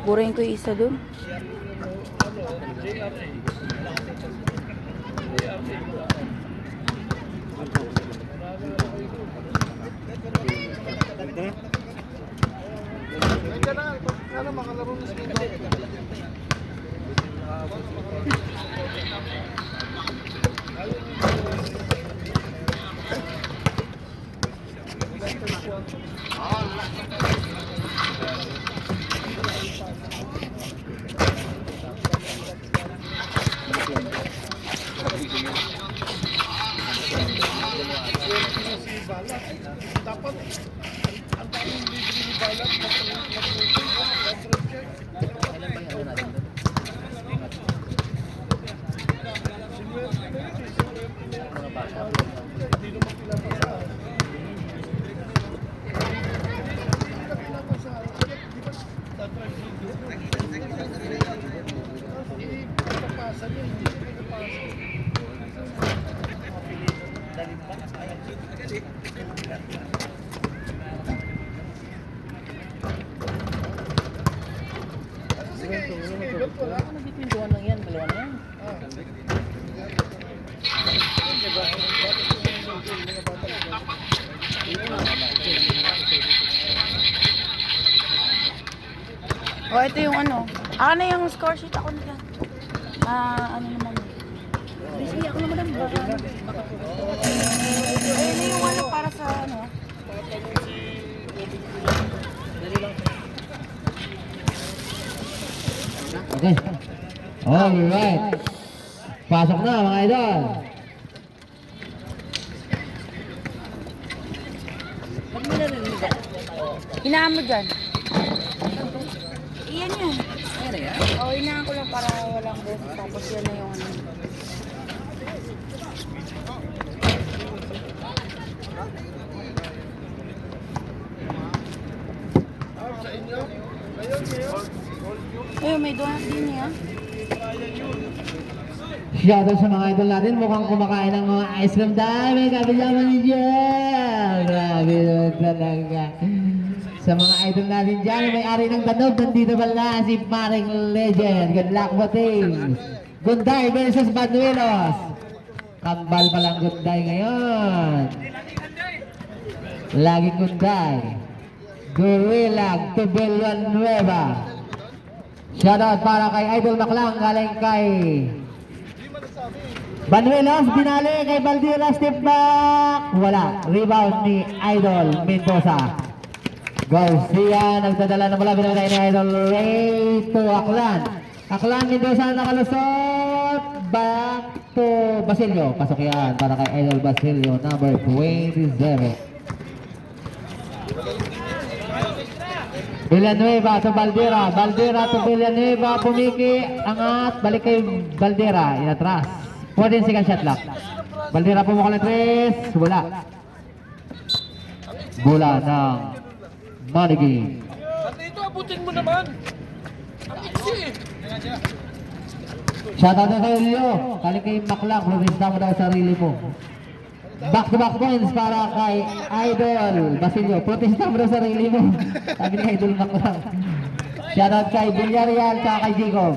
Burahin ko yung isa dun. Dapat ang daming libre ni Balat O, ito yung ano. Ako na yung score sheet ako nila. Ano naman. Busy ako naman ang baka. Ayun na yung ano para sa ano. Okay. Alright. Pasok na mga idol. Hinaan mo dyan. Iyan yan. Oo, hinaan ko lang para walang boss. Tapos yan na yung ano. Ayun, may donut din niya. Shoutout sa mga idol natin. Mukhang kumakain ng mga ice cream dahil may kabilaman ni Jen. Grabe naman talaga. Sa mga idol natin dyan, may-ari ng Danog, nandito pala si Paring Legend. Good luck po, team. Gunday versus Banuelos. Kambal palang Gunday ngayon. Laging Gunday. Gurilang to Villanueva. Shoutout para kay Idol Maclang, galing kay Banuelos, binali kay Baldira, step back. Wala. Rebound ni Idol Mendoza. Garcia, nagdadala ng bola, binabay ni Idol Ray to Aklan. Aklan, Mendoza nakalusot. Back to Basilio. Pasok yan para kay Idol Basilio, number 27. Villanueva to Baldira. Baldira to Villanueva. Pumiki. Angat. Balik kay Baldira. Inatras. 14 second shot lang. Baldira pumukal ng 3. Wala. Bola ng Manigi. At ito, abutin mo naman. Ang iksi. Shoutout na kayo Leo. Kali kay Maclang. Lumista mo daw sarili mo. Back to back points para kay Idol Basilio. Protesta mo daw sarili mo. Sabi ni Idol Maclang. Shoutout kay Villarreal at kay Jacob.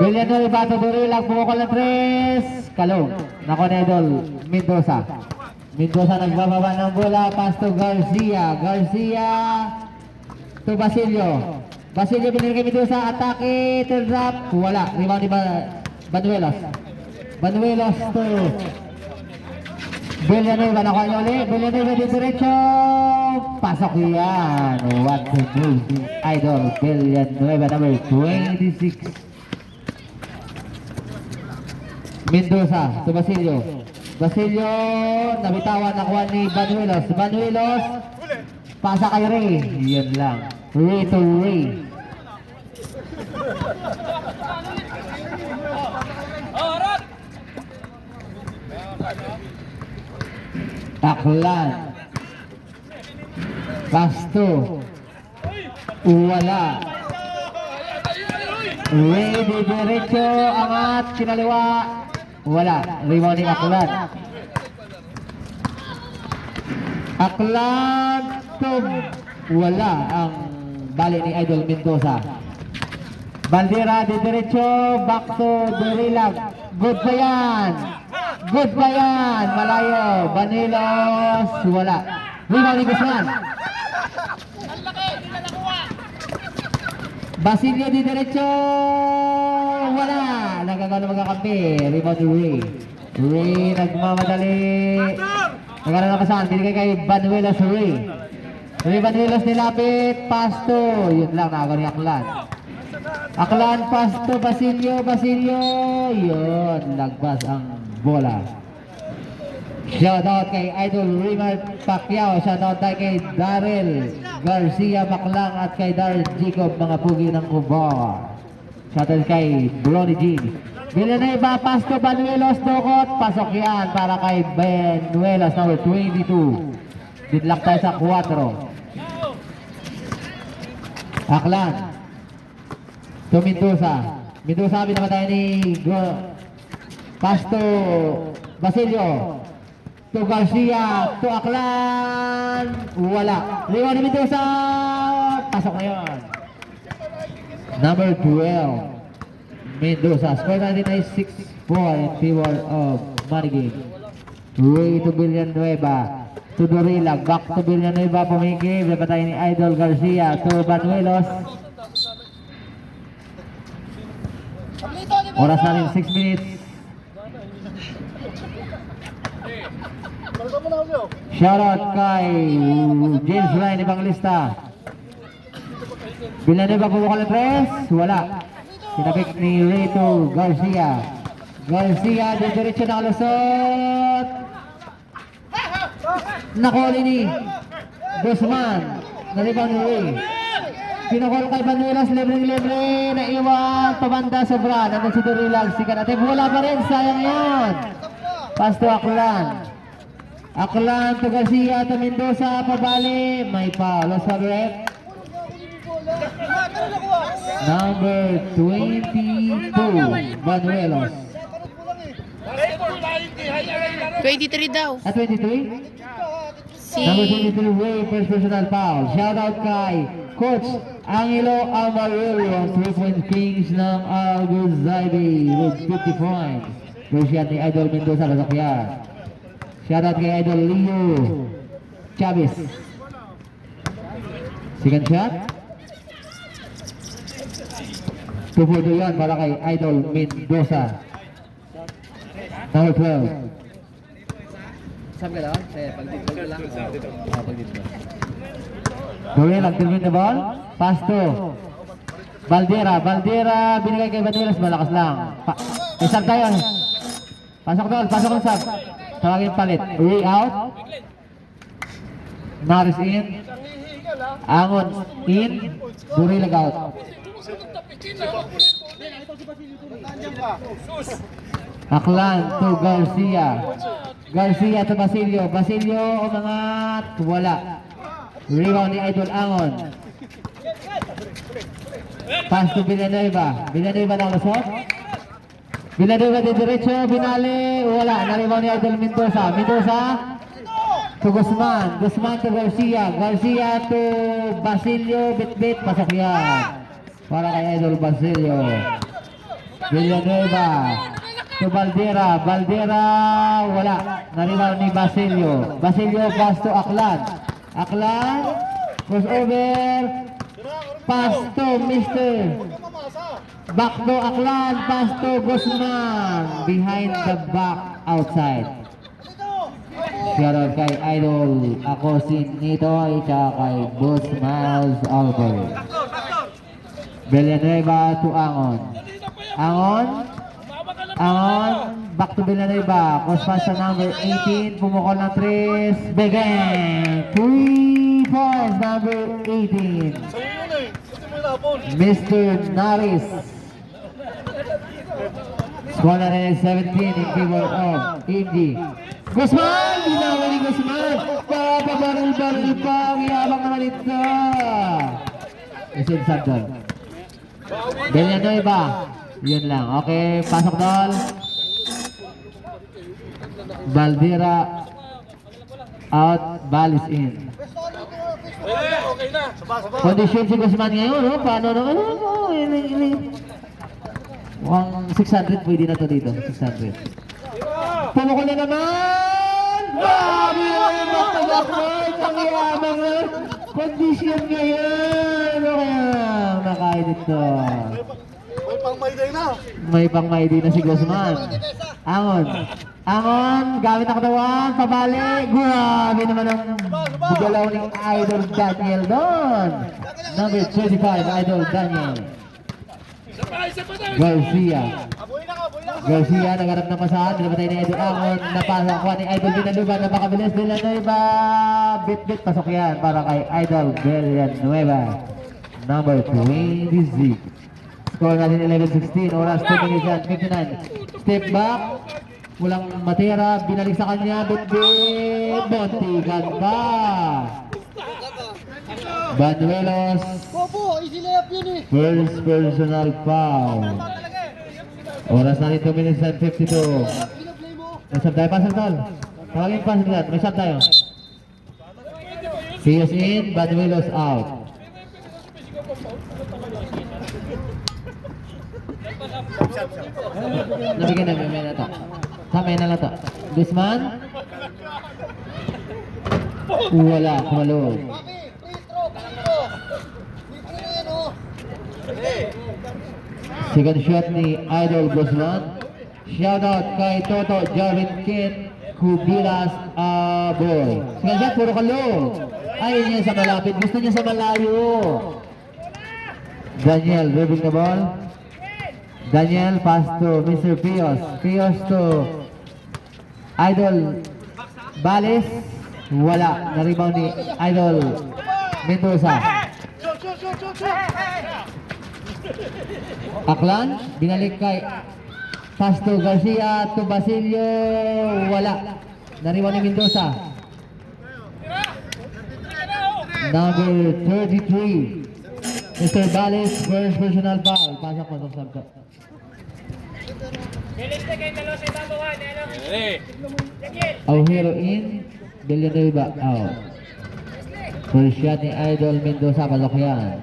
Villanueva to Durilang. Pumukal ng 3. Kalong. Nako na Idol Mendoza. Mendoza nagbababa ng bola. Pass to Garcia. Garcia to Basilio. Basilio binili kay Mendoza. Atake to drop. Wala. Rebound ni Banuelos. Banuelos to Villanueva. Nakuha niya ulit. Villanueva di diretso. Pasok yan. What to move ni Idol Villanueva, number 26. Mendoza to Basilio. Basilio nabitawan, nakuha ni Banuelos. Banuelos pasa kay Ray. Yan lang. Ray to Ray. Aklan. Pasto. Wala. Ray di diretso. Angat. Kinaliwa. Wala. Rebound ni Aklan. Aklan to wala ang bali ni Idol Mendoza. Bandera di diretso, back to Durilag. Good pa yan. Good pa yan. Malayo. Banilos, wala. Rebound ni Guzman. Basilio di diretso, wala. Nagagano magkakampi. Rebound ni Ray. Ray nagmamadali. Nagkaroon na pasahan. Binigay kay Banuelos Ray. Ray Banuelos nilapit. Pasto. Yun lang nagagano ni Aklan. Aklan, Pasto, Basilio. Yun, lagpas ang bola. Shoutout kay Idol Rimar Pacquiao. Shoutout tayo kay Daryl Garcia Maclang at kay Daryl Jacob, mga pugi ng Cubao. Shoutout kay Brony Jean. Villanueva, Pasto, Banuelos, Dokot. Pasok yan para kay Banuelos, number 22. Didlak tayo sa 4. Aklan to Mendoza. Mendoza binabatay ni Pasto, Basilio to Garcia to Aklan, wala. Rebound ni Mendoza, pasok na yun. Number 12 Mendoza. Score natin ay 6-4 in favor of Maniging. Ray to Villanueva to Dorilag, back to Villanueva, pumigil, binabatay ni Idol Garcia to Banuelos. Oras natin 6 minutes. Shoutout kay James Ryan Evangelista. Villanueva pumukal ng 3, wala. Sinabik ni Rito Garcia. Garcia di diretso na kalusot. Nakuli ni Guzman. Nalibaw ni Ray. Pinakul kay Banuelos, libre, naiwan, pabanda sobra, nandun si Durilag, sikat natin, wala pa rin, sayang yun. Pasto Aklan. Aklan to Garcia, to Mendoza, pabali, may foul, sa ref. Number 22, Banuelos. 23 daw. 23? Si Number 23, Ray, first personal foul. Shoutout kay Coach Angelo Amarillo, 3-point kings ng Algozaide with 50 points. Persian ni Idol Mendoza Lasakyan. Shoutout kay Idol Leo Chavez. Second shot. 2-4 yan para kay Idol Mendoza. Number 12. Sabi ka daw? Pag-dito lang. Pag-dito. Gawin, nag-termin na ball. Pasto. Baldera, binigay kay Banuelos, malakas lang. Isang tayo. Pasok doon, sab. Tawagin palit. Ray out. Naris in. Angon in. Durilag out. Aklan to Garcia. Garcia to Basilio. Basilio umangat. Wala. Rebound ni Idol Angon. Pass to Villanueva. Villanueva ng lusot. Villanueva de derecho. Binali. Wala. Na-rebound ni Idol Mendoza. Mendoza to Guzman. Guzman to Garcia. Garcia to Basilio. Bit-bit. Pasok yan para kay Idol Basilio. Villanueva to Baldera. Wala. Na-rebound ni Basilio. Basilio pass to Aklan. Aklan, crossover, pass to Mr. Back to Aklan, pass to Guzman, behind the back, outside. Shoutout kay Idol, ako si Nitoy, tsaka kay Boots Miles Albert. Villanueva to Angon. Angon, back to Villanueva. Cross pass sa number 18. Pumukol ng 3. Begin. 3 points, number 18. Mr. Naris. Score na rin 17 in favor of Indy. Guzman! Binawa ni Guzman! Papabaril-baril pa. Ang yabang naman ito. Isin Sandal. Villanueva. Yun lang. Okay, pasok doon. Baldera out, Balis in. Okay na. Condition si Guzman ngayon, no? Paano na, mukhang 600 pwede na to dito, 600. Pumukul na naman! Grabe yung back-to-back, ang yabang na condition ngayon. Ano kaya nakain ito? May pang Mayday na. May pang Mayday na si Guzman. Angon. Angon, gamit ang katawan, pabalik. Grabe naman ang bugalaw ni Idol Daniel doon. Number 35, Idol Daniel. Garcia. Garcia, nagharap ng pasahan. Dinabatay ni Idol Angon. Napasa ko ni Idol Villanueva. Napakabilis Villanueva. Bit-bit, pasok yan para kay Idol Villanueva. Number 26. Score natin 11-16, oras 2 minutes and 59. Step back, walang matera, binalik sa kanya, bit-bit, Montigan pa. Banuelos, first personal foul. Oras natin 2 minutes and 52. May sub tayo, pasal tol. Tawagin pa sila, may sub tayo. Fiyos in, Banuelos out. Nabigyan na, may na to. Samay na lang to. Guzman? Wala, kumalog. Second shot ni Idol Guzman. Shoutout kay Toto Jarvin Kit Kubilas Aboy. Second shot, puro kalog. Ayaw niya sa malapit, gusto niya sa malayo. Daniel, dribbling the ball. Daniel, pass to Mr. Pios. Pios to Idol Balis. Wala. Na-rebound ni Idol Mendoza. Aklan, binalik kay pass to Garcia to Basilio. Wala. Na-rebound ni Mendoza. Number 33. Mr. Balis, first personal foul. Pasok mo itong sabto. Aujero in, Villanueva out. First shot ni Idol Mendoza, pasok yan.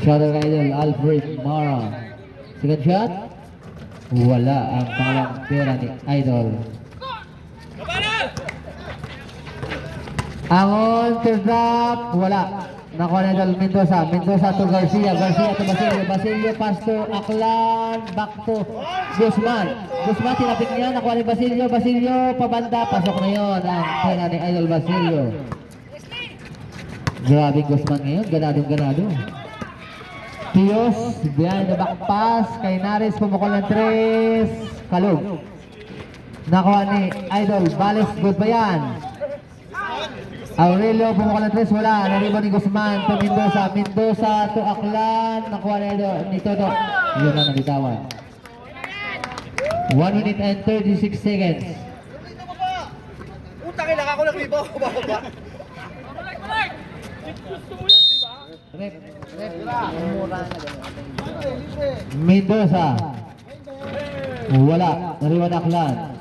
Shot ng Idol Alfred Mara. Second shot, wala ang pangalawang pera ni Idol. Angon, turn-up, wala. Nakuha na Idol Mendoza. Mendoza to Garcia. Garcia to Basilio. Basilio pass to Aklan. Back to Guzman. Guzman, tinapik niya. Nakuha ni Basilio. Basilio, pabanda. Pasok na yun. Ang pera ni Idol Basilio. Grabe Guzman ngayon. Ganadong-ganado. Pios, behind the back pass. Kay Naris, pumukol ng 3. Kalog. Nakuha ni Idol Balis. Good ba yan? Aurelio, pumukol ng 3, wala. Naribo ni Guzman to Mendoza. Mendoza to Aklan. Nakuha ni Toto. Yun na nabitawan. 1 minute and 36 seconds. Utang ilang ako nag-ribo. Rep. Mendoza. Wala. Naribo ni Aklan.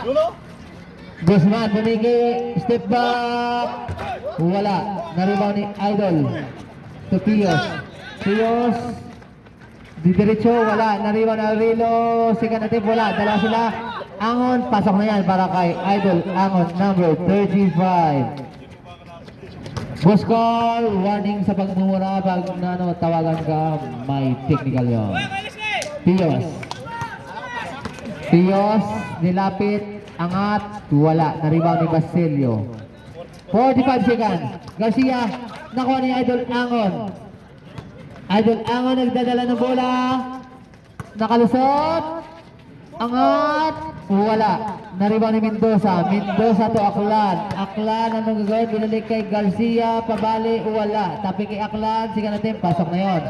Dulo? Guzman, pumiki, step back. Wala. Naribaw ni Idol. To Pios. Pios. Di diretso, wala. Naribaw na Arilo. Second attempt, wala. Dalawa sila. Angon, pasok na yan para kay Idol Angon, number 35. Buskol, warning sa pagmumura. Pag tawagan ka, may technical yun. Pios. Pios, nilapit. Angat, wala. Na-rebound ni Basilio. 45 seconds. Garcia, nakuha ni Idol Angon. Idol Angon nagdadala ng bola. Nakalusot. Angat, wala. Na-rebound ni Mendoza. Mendoza to Aklan. Aklan, anong gagawin? Binalik kay Garcia. Pabali, wala. Tapi kay Aklan. Sige natin, pasok na yon.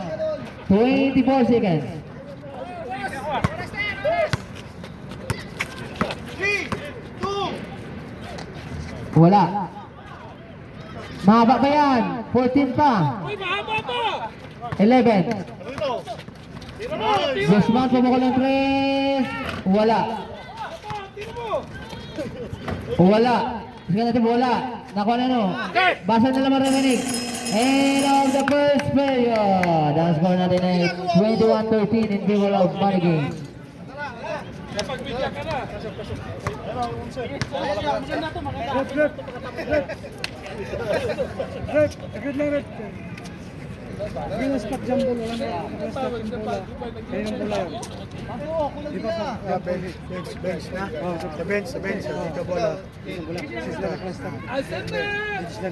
24 seconds. Wala. Mahaba ba yan? 14 pa. 11. Guzman pumukol ng 3. Wala. Wala. Sige natin wala. Nakuha na no. Basa nila maririnig. End of the first period. Ang score natin ay 21-13 in favor of Money Games. Agad lang red. Yung spot jumbo lang. Yung spot jumbo lang. Kaya yung bola yun. Di ba pa? Bench na? Sa bench. Dito bola.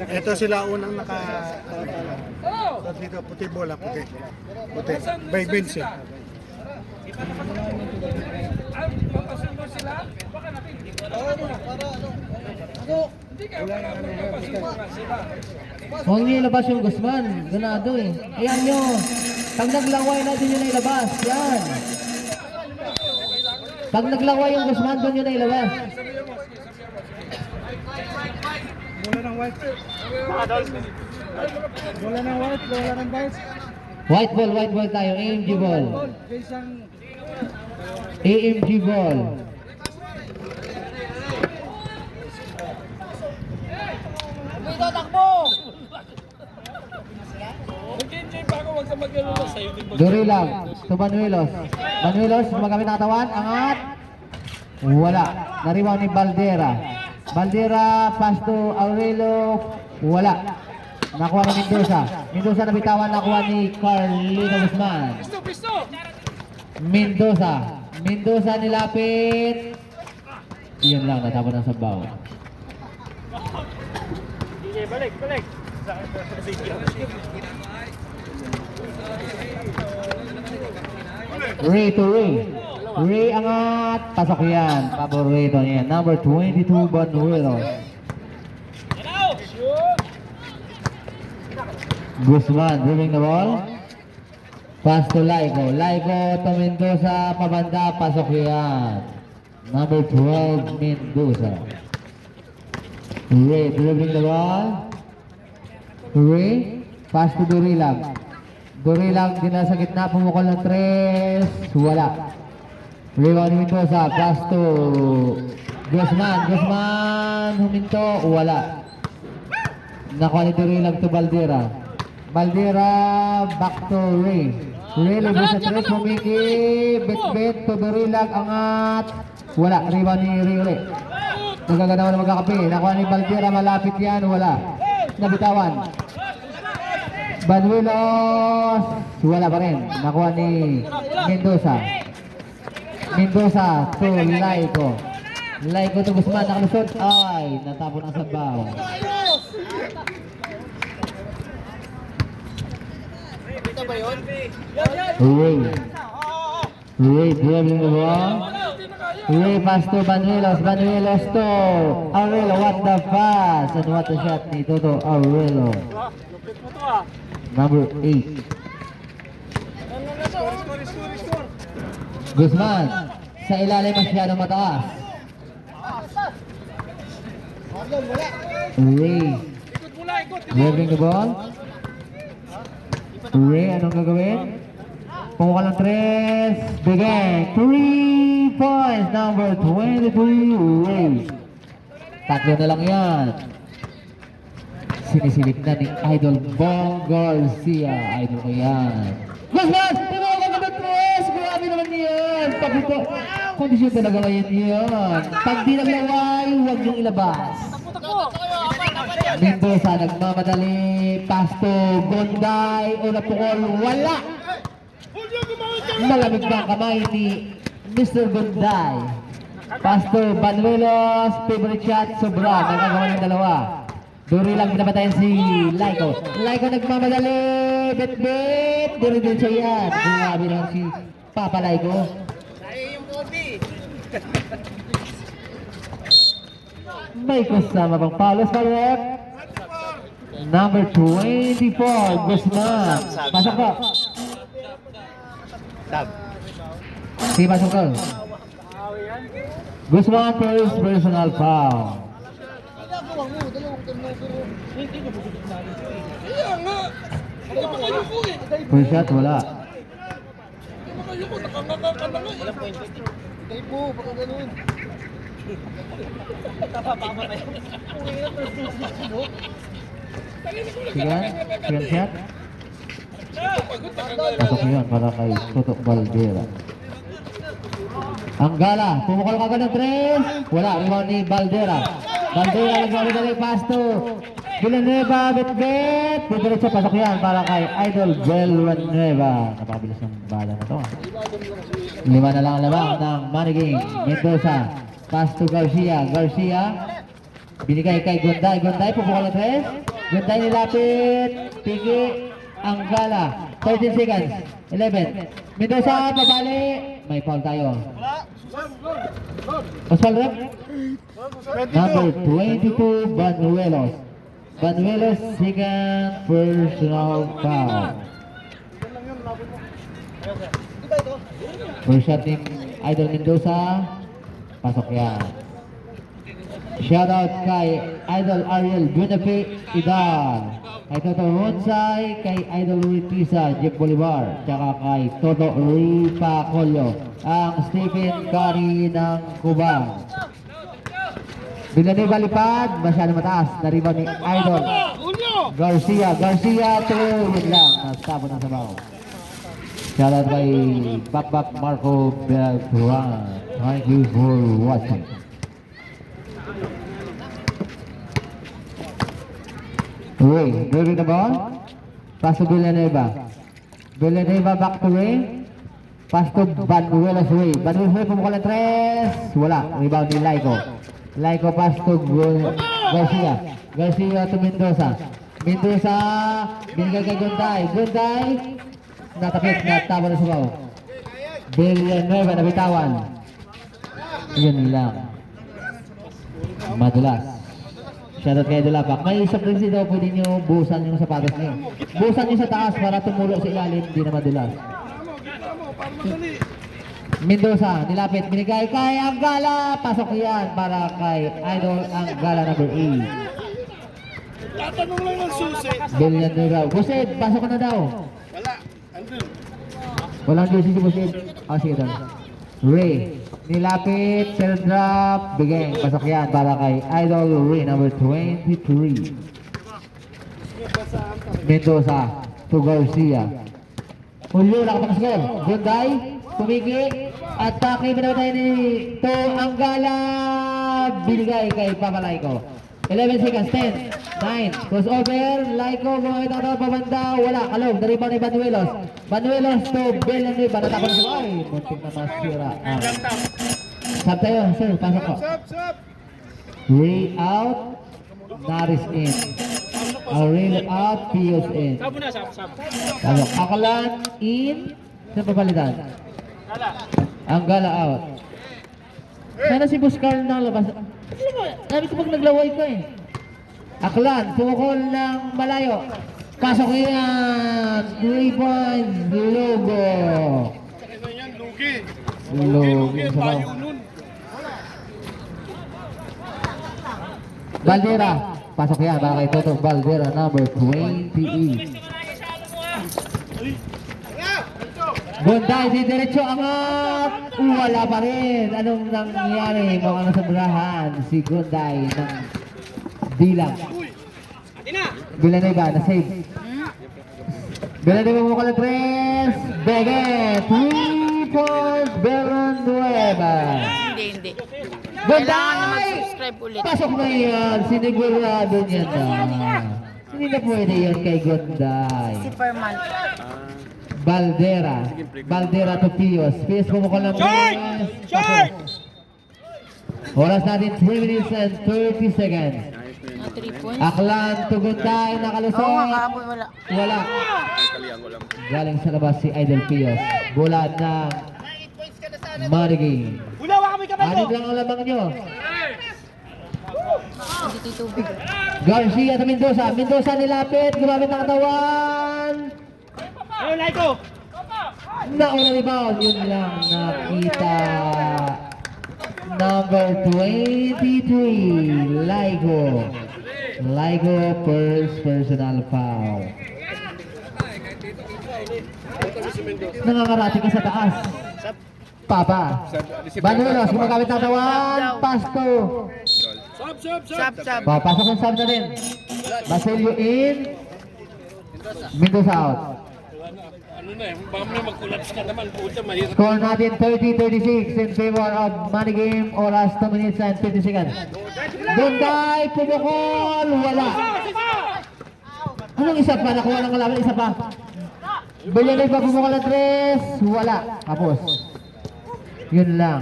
Ito sila unang naka... Dito puti bola, puti. By bench eh. Huwag niyo ilabas yung Guzman. Ganado eh. Ayan nyo. Pag naglaway natin yun na ilabas. Yan. Pag naglaway yung Guzman, doon yun na ilabas. Bola ng white. Bola ng white. White ball tayo. AMG ball. AMG ball. Dito, takbo! Durilag to Banuelos. Banuelos, magamit ang katawan. Angat. Wala. Nariwan ni Baldera. Baldera, pass to Aurelio. Wala. Nakuha ni Mendoza. Mendoza nabitawan, nakuha ni Carlino Guzman. Mendoza nilapit. Iyan lang, natapon ng sabaw. Balik. Ray to Ray. Ray angat. Pasok yan. Paborito niya. Number 22, Banuelos. Guzman dribbling the ball. Pass to Laico. Laico to Mendoza. Pabanda. Pasok yan. Number 12, Mendoza. Ray dribbling the ball. Ray. Pass to Durilag. Durilag din sa gitna. Pumukol ng 3. Wala. Rebound ni Mendoza. Pass to Guzman. Guzman huminto. Wala. Nakuha ni Durilag to Baldera. Baldera back to Ray. Ray labas sa 3. Pumiki. Bet to Durilag. Angat. Wala. Rebound ni Ray. Nagaganawa na magkakape. Nakuha ni Baldera. Malapit yan. Wala. Nabitawan. Banuelos. Wala pa rin. Nakuha ni Mendoza. Mendoza to Laico. Laico to Guzman. Nakalusot. Ay, natapon ang sabaw. Ray dribbling the ball. Ray pass to Banuelos. Banuelos to Aurelio. What the pass and what the shot ni Toto Aurelio. Number 8. Guzman. Sa ilalim masyadong mataas. Ray. Dribbling the ball. Ray, anong gagawin? Pumuka ng 3. Bigay. 3 points. Number 23. Ray. Tatlo na lang yan. Sinisilip na ni Idol Bong Garcia. Idol ko yan. Guzman! Pumuka ng 3. Grabe naman yan. Pagkito. Kondisyon talaga ngayon yan. Pag di naglaway, huwag niyong ilabas. Mendoza nagmamadali. Pass to Gonday. Una pukol. Wala. Malamig ba ang kamay ni Mr. Gonday. Pass to Banuelos. Favorite shot. Sobra. Nagagawa ng dalawa. Duri lang pinapatayan si Laico. Laico nagmamadali. Bet. Duri din siya yan. Grabe naman si Papa Laico. May kasama pang palos pa rep. Number 24, Guzman. Pasok po. Sige, pasok ko. Guzman first personal foul. First shot, wala. Sige, second shot. Pasok yun para kay Toto Baldera. Ang gala, pumukol ka ng 3. Wala, rebound ni Baldera. Baldera nagwawali pass to Villanueva, bet-bet. Diretso, pasok yan para kay Idol Villanueva. Napakabilis ng bala na to. 5 na lang ang labang ng Maniging Mendoza. Pass to Garcia. Garcia, binigay kay Gonday. Gonday, pumukol ng 3. Gonday nilapit. Pigi ang gala. 13 seconds. 11. Mendoza, pabali. May foul tayo. Oswald rep. Number 22, Banuelos. Banuelos, second personal foul. First shot ni Idol Mendoza. Pasok yan. Shoutout kay Idol Ariel Buenafe Idal. Kay Toto Ronsay, kay Idol Ritisa, Jeff Bolivar, tsaka kay Toto Ripa Colio, ang Stephen Curry ng Cubang. Villanueva lipad, masyado mataas, nariba ni Idol Garcia. Garcia, yun lang, nasabot ng sabaw. Shoutout kay Bakbak Marco Beltran. Thank you for watching. Ray, Ray the ball. Pass to Villanueva. Villanueva back to Ray. Pass to Banuelos Ray. Banuelos Ray pumukol ng 3. Wala. Rebound ni Laiko. Laiko pass to Garcia. Garcia to Mendoza. Mendoza. Binigay kay Gonday. Gonday. Natapit na tabo na subaw. Villanueva nabitawan. Yun lang. Madulas. Shoutout kay Dulapak. May isang rin daw, pwede nyo buhusan yung sapatos nyo. Buhusan nyo sa taas para tumulo sa ilalim, hindi na madulas. Mendoza, nilapit, binigay kay Anggala. Pasok yan para kay Idol Anggala number 8. Tatanong lang ng susi. Villanueva. Busid, pasok ka na daw. Wala. Andun. Walang jersey si Busid. Sige daw. Ray, nilapit, third drop, bigay, pasok yan para kay Idol Ray number 23. Mendoza to Garcia. Ulyo, nakapag-score. Gunday, pumiki, atake, pinatay ni To Anggala, binigay kay Papalaiko. 11 seconds, 10, 9, crossover, Laiko, gumamit ang tawag pabanda, wala, kalog, naribaw ni Banuelos. Banuelos to Villanueva, natakot na ay, muntik na masira. Sab tayo, sir, pasok ko. Ray out, Naris in. Ray out, Pios in. Pasok, Akalan in, sa papalitan. Anggala out. Sana si Buscar na labas. Sabi ko pag naglaway ka eh. Aklan, pumukol ng malayo. Pasok yan. 3 points. Logo. Lugi sa bawah. Baldera. Pasok yan para kay Toto Baldera number 28. Gonday, di diretso angat. Wala pa rin. Anong nangyari mga nasabrahan si Gonday ng bilang. Villanueva na save. Villanueva mo ka na 3. Bege. 3 points Villanueva. Hindi. Kailangan na Gonday! mag-subscribe ulit. Pasok na yan. Sinigurado niya na. Hindi na pwede yan kay Gonday. Si Perman. Baldera. Baldera to Pios. Pios pumukol ng oras natin 3 minutes and 30 seconds. Na 3 points. Aklan to Gunday. Oo nga, Nakalusot. kahapon wala. Wala. Galing sa labas si Idol Pios. Bulan ng Marigay. Anong lang ang lamang nyo? Hindi titubig. Garcia to Mendoza. Mendoza nilapit. Gumamit ng katawan. Nauna rebound, yun lang nakita. Number 23, Laigo. Laigo first personal foul. Nangangarati ka sa taas. Papa. Banuelos, gumagamit ng tawan. Pass to. Sab. Pasok yung sub na rin. Basilio in. Mendoza out. Score natin 30-36 in favor of money game. Oras 2 minutes and 50 seconds. Dunday, pumukol. Wala. Anong isa pa? Nakuha ng kalaban. Isa pa. Bilyanig pa pumukol ng 3. Wala. Tapos. Yun lang.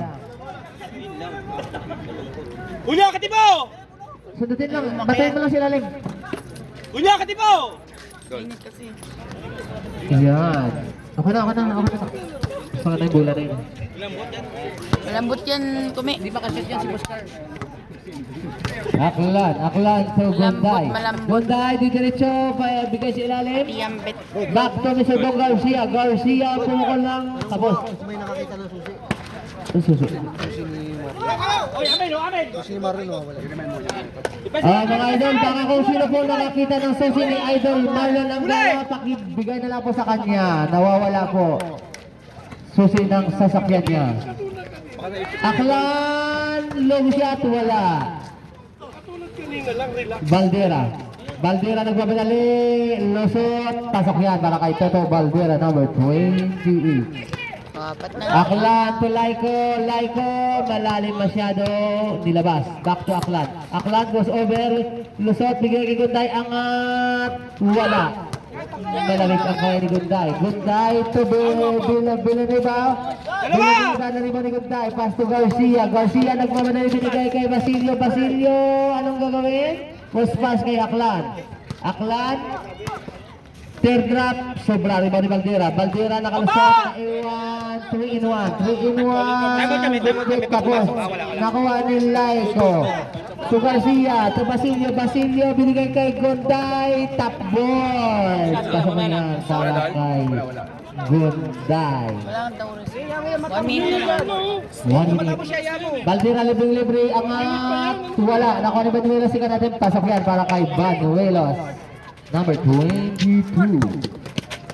Hulya ka tipo! Sundutin lang. Batayin mo lang sila Lim. Hulya ka tipo! Init kasi. Yan. Okay na. Pagka na yung bola na yun. Malambot yan, Kumi. Aklan to Gonday. Malambot. Gonday, di diretso, bigay sa ilalim. Piyambit. Back to Mr. Dong Garcia. Garcia, pumukol lang. Tapos. May nakakita ng susi. Ang susi. Oy, amen, amen! Susi ni Marlon, wala. Mga idol, baka kung sino po nakakita ng susi ni Idol Marlon ang pakibigay na lang po sa kanya. Nawawala po. Susi ng sasakyan niya. Aklan, long shot, wala. Baldera nagbabalali, lusot, pasok yan para kay Toto Baldera, number 28. Apat na. Aklan to Laiko, malalim masyado, nilabas, back to Aklan. Aklan goes over, lusot, bigay kay Gunday, angat, wala. Malamig ang kaya ni Gunday. Gunday to Bilaniba. Bilaniba na rin ni Gunday. Pass to Garcia. Garcia nagmamadali binigay kay Basilio. Basilio, anong gagawin? Post pass kay Aklan. Aklan. Third drop. Sobra rin ni Baldera. Baldera nakalusot. Iwan. 3 in 1. Tapos. Nakuha ni Laiko. To Garcia, to Basilio, binigay kay Gunday, top ball. Pasok na yan para kay Gunday. Wala kang taurus. 1 minute na lang. 1 minute. Baldera libre, angat. Wala, nakuha ni Banuelos, sikat natin, pasok yan para kay Banuelos. Number 22.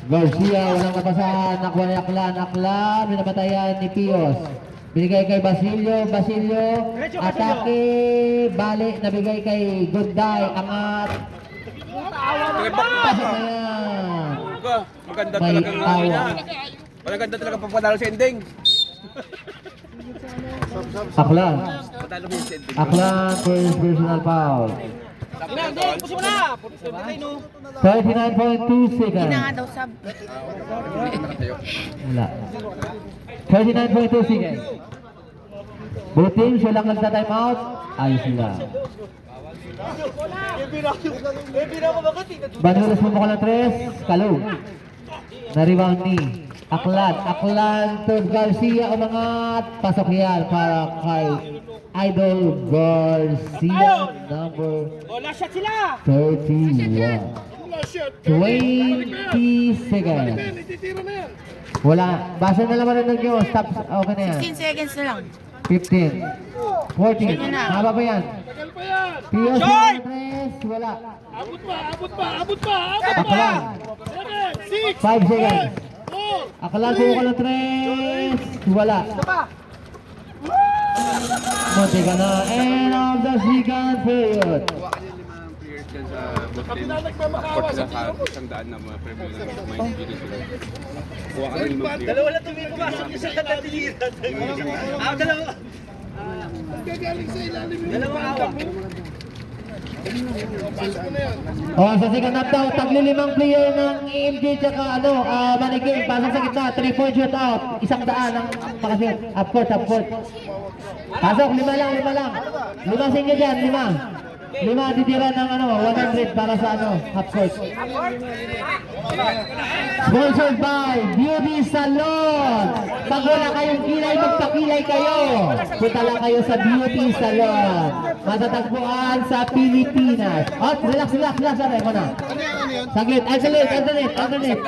Garcia, walang napasahan, nakuha ni Aklan, binabatayan ni Pios. Binigay kay Basilio, atake, balik, nabigay kay Gunday, angat. Pasok na yan. Maganda May talaga ng awa. Maganda talaga pagpadalo sa ending. Aklan, Patalo mo sa ending. Aklan, first personal foul. Hindi, puso mo na! Puso mo na! 39.2 Hindi seconds. na nga daw sab. Wala. 39.2 seconds. Both teams, walang nagta-time out. Ayos sila. Banuelos mo ng 3. Kalog. Na-rebound ni Aklan to Garcia, umangat. Pasok yan para kay Idol Garcia, number Wala shot sila! 31. 20 seconds. Wala. Basa na naman rin nyo. Stop. Okay na yan. 16 seconds na lang. 15. 14. Haba pa yan. Pios Joy! Tres. Wala. Abot pa! Aklan. 6! 5 seconds. Aklan po ko ng 3. Wala. Munti ka na. End of the second period. Isang daan na mga premyo na may video sila. Kuha ka rin mga Dalawa lang tumingin pumasok niya sa kataliran. Dalawa. Dalawa awak. Oh, sa second half daw, tagli-5 player ng EMJ tsaka Maniging. Pasok sa gitna, 3-point shoot out. 100 ang makashoot. Up court. Pasok, 5 lang. 5 sa inyo dyan, 5. 5 titira ng 100 para sa half court. Sponsored by Beauty Salon. Pag wala kayong kilay, magpakilay kayo. Punta lang kayo sa Beauty Salon. Matatagpuan sa Pilipinas. Oh, relax. Aray ko na. Saglit, alternate. Alternate.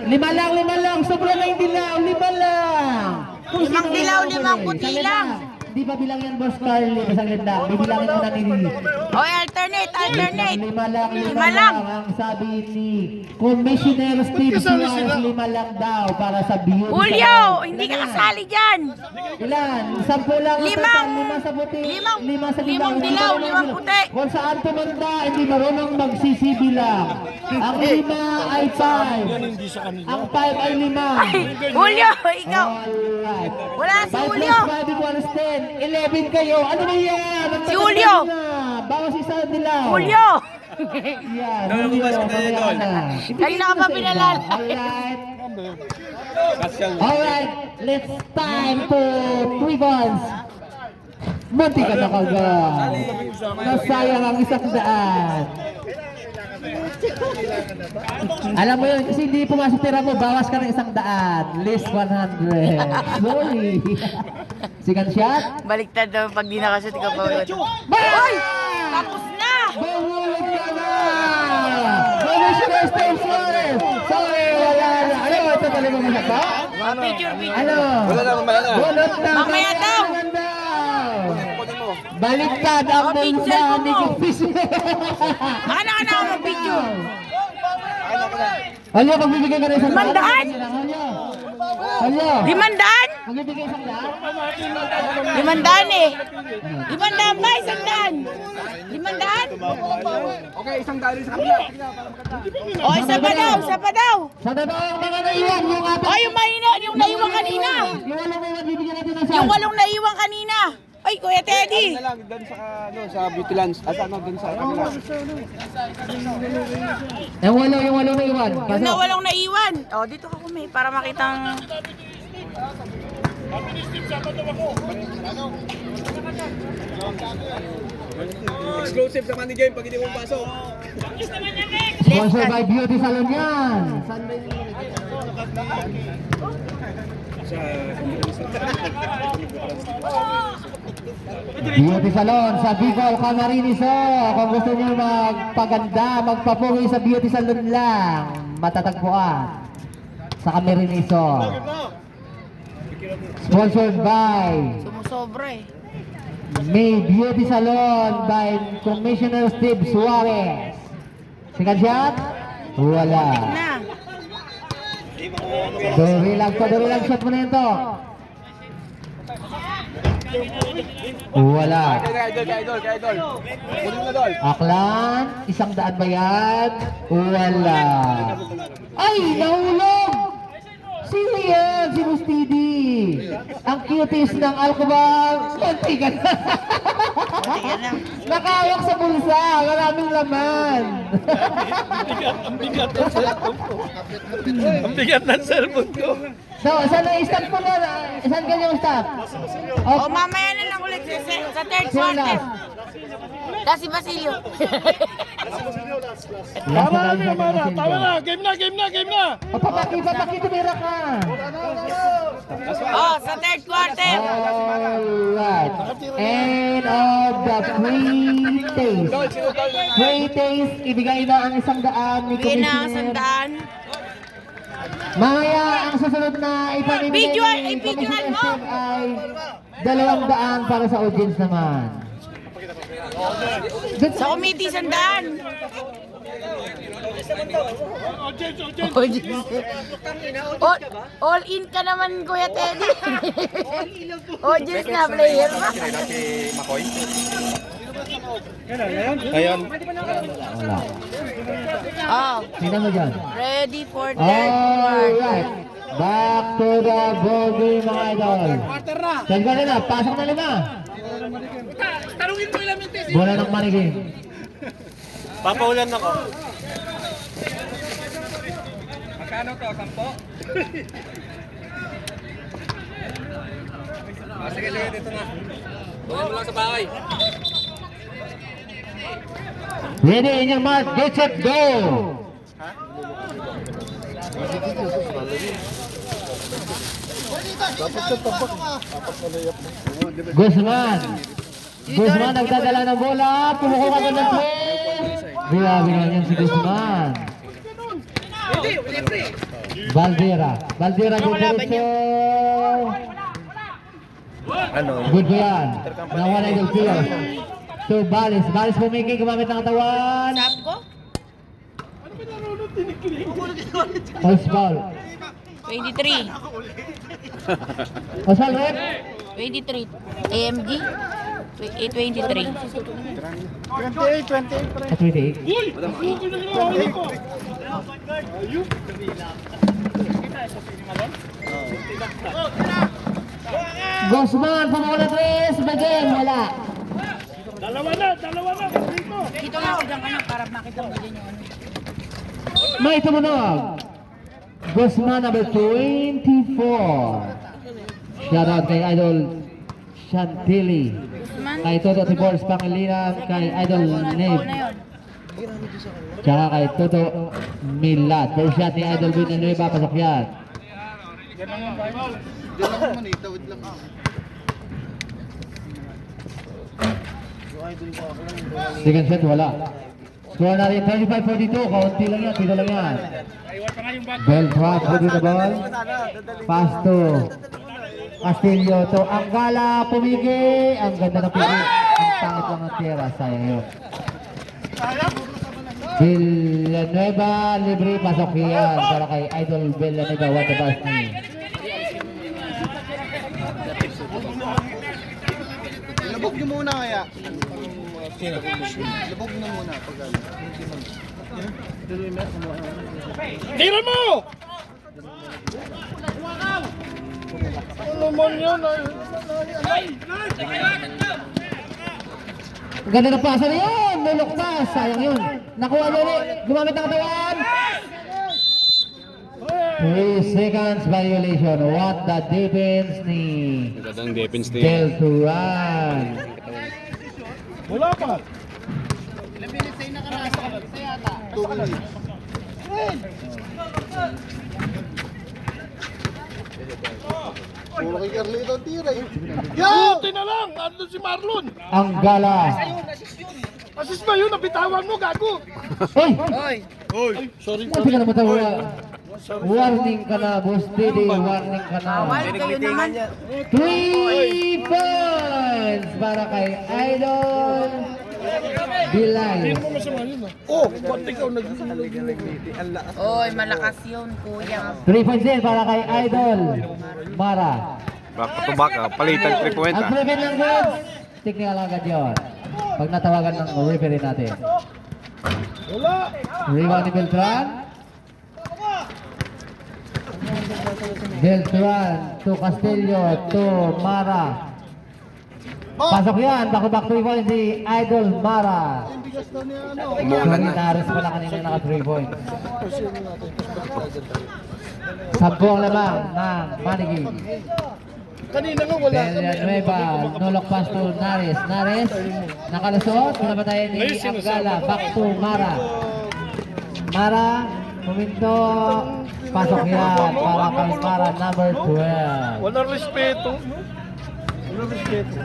5 lang. Sobra na yung dilaw. 5 lang. Kung 5 sino dilaw, yung 5 puti Saglit lang. di pa bilang yan, Boss Carly. Kasaglit lang. Bibilangin mo na ni Lili. Oy, alternate. Lima lang. Lima lang. Ang sabi ni Commissioner Steve Suarez, 5 lang daw para sa beauty. Julio, hindi ka kasali dyan. Ilan? 10 lang. Limang. 5 sa puti. Limang sa limang dilaw, 5 puti. Kung saan tumanda, hindi marunong magsisibilang. Ang 5 ay 5. Ang 5 ay 5. Julio, ikaw. Alright. Wala si 5 Julio. plus 5 equals 10. 11 kayo. Ano ba yan? Ang Si Julio. na. Bawas isa dilaw. Julio. Yan. Dol, Julio. lumabas ka tayo, Dol. Kanina ka pa pinalala. Alright. Kasyang Alright. Let's time to 3 balls. Munti ka na kagad. Nasayang ang 100. Alam mo yun, kasi hindi pumasok tira mo, bawas ka ng 100. List 100. Sorry. Second shot. Baliktad daw pag di nakashoot ikaw pa ulit. Hoy! Tapos na! Bawulit ka na! Commissioner Steve Suarez! Sorry, wala na. Ano, ito talaga mo sa ba? Picture. Ano? Wala na, mamaya na. Bunot na. Mamaya daw. Kunin mo. Baliktad ang Oh, picture mensahe ni mo. Commissioner. Ano mo picture? Halyo, magbibigay ka rin sa 500? Halyo. Halyo. 500? Magbibigay isang daan? 500 eh. 500 ba? 100? 500? Okay, isang dali sa kabila. O, isa pa daw. Sa totoong mga naiwan, yung apat. O, yung naiwan kanina. Yung walang naiwan, bibigyan natin ng Yung saan? 8 naiwan kanina. Ay, Kuya Teddy. Na lang, doon sa, sa beauty lands. Asa, doon sa kabila. Yung walang naiwan. Yung na 8 naiwan. O, dito ka kumi para makitang... Exclusive sa money game pag hindi mo pasok. Sponsor by Beauty Salon yan. Beauty Salon sa Bicol, Camarines. Kung gusto niyo magpaganda, magpapugi sa Beauty Salon lang, matatagpuan sa Camarines. Sponsored by Sumusobra eh. May Beauty Salon by Commissioner Steve Suarez. Second shot? Wala. Na. Duri lang shot mo na ito. Wala. Kay idol. Kunin mo na, Dol. Aklan, 100 ba yan? Wala. Ay, nahulog! Sino yan? Si Mustidi. Ang cuties ng alcohol. Konti ka na. Nakawak sa bulsa. Maraming laman. Ang bigat ng cellphone ko. So, saan ang stop mo na? Saan ka yung stop? O, mamaya na lang ulit sa third quarter. Kasi Basilio. Tama na, Tama na, game na. Papaki, tumira ka. O, sa third quarter. Alright. End of the free taste. Free taste, ibigay na ang 100 ni Bigyan na Commissioner. 100. Mamaya ang susunod na ipamimigay Video, ni i-videoan Commissioner mo. Steve ay 200 para sa audience naman. Sa committee, 100. All in ka naman, Kuya Teddy. Audience na, player pa. Si Makoy. Ayun. Wala. Oh, Sino mo dyan? ready for third quarter. Alright. Back to the ball game, mga idol. Saan ka nila? Pasok na 5. Tarungin mo ilang minutes. Bola ng maniging. Papaulan ako. Magkano to? 10? Sige, dito na. Kunin mo lang sa bahay. Ready in your mark, get set, go! Guzman nagdadala ng bola, pumuko ka ng press. Grabe naman si Guzman. Valdera diretso. Good po yan. Nakuha na Idol Pio. To Balis. Balis pumiki, gumamit ng katawan. Sab ko? False foul. 23. O saan, rep? 23. AMG? 823. 28 At 28. Gosman, pamukula 3. Bagay, wala. Dito na ako dyan para makita mo dyan yung ano. May tumunog. Gosman number 24. Shoutout kay Idol Chantilly. Guzman. Kay Toto Tibors Pangilinan. Kay Idol Nave. Na yun. Tsaka kay Toto Milad. First shot ni Idol Villanueva. Pasok yan. Second set wala. Score natin 35-42. Kaunti lang yan. Dito lang yan. Beltran put the ball. Pass to Castillo to Anggala. Pumigi. Ang ganda ng pigi. Ang pangit lang ng tira. Sayang yun. Villanueva. Libre. Pasok yan. Para kay Idol Villanueva. What the best ni. Labog nyo muna kaya. Labog nyo muna pag Tira mo! Ano man yun? Ganda ng pasa na yun. Nulok na. Sayang yun. Nakuha nyo ulit. Gumamit ng katawan. 3 seconds violation. What the defense ni Magandang defense din. Beltran. Wala pa. Puro kay Carlito tira eh. Buti na lang. Ando si Marlon. Anggala. Assist ba yun? Nabitawan mo, gago. Oy! Sorry Hindi ka naman tawa. Warning ka na, Boss Didi. Warning ka na. Awal kayo naman. 3 points para kay Idol Bilay. Oh, ba't ikaw nag... Oy, malakas yun, kuya. 3 points din para kay Idol Mara. Back to back, palitan 3 point Ang prevent ng goods. Technical agad yun. Pag natawagan ng referee natin. Wala. Rebound ni Beltran. Beltran to Castillo to Mara. Pasok yan. Back 3 points si Idol Mara. Umuulan na. Naris pala kanina naka 3 points. 10 ang lamang ng Manigi. Kanina nga wala. Villanueva, nulok pass to Naris. Naris, nakalusot. Pinapatayan ni Anggala. Back to Mara. Mara, puminto. Pasok yan para kay Mara number 12. Walang respeto. Walang respeto.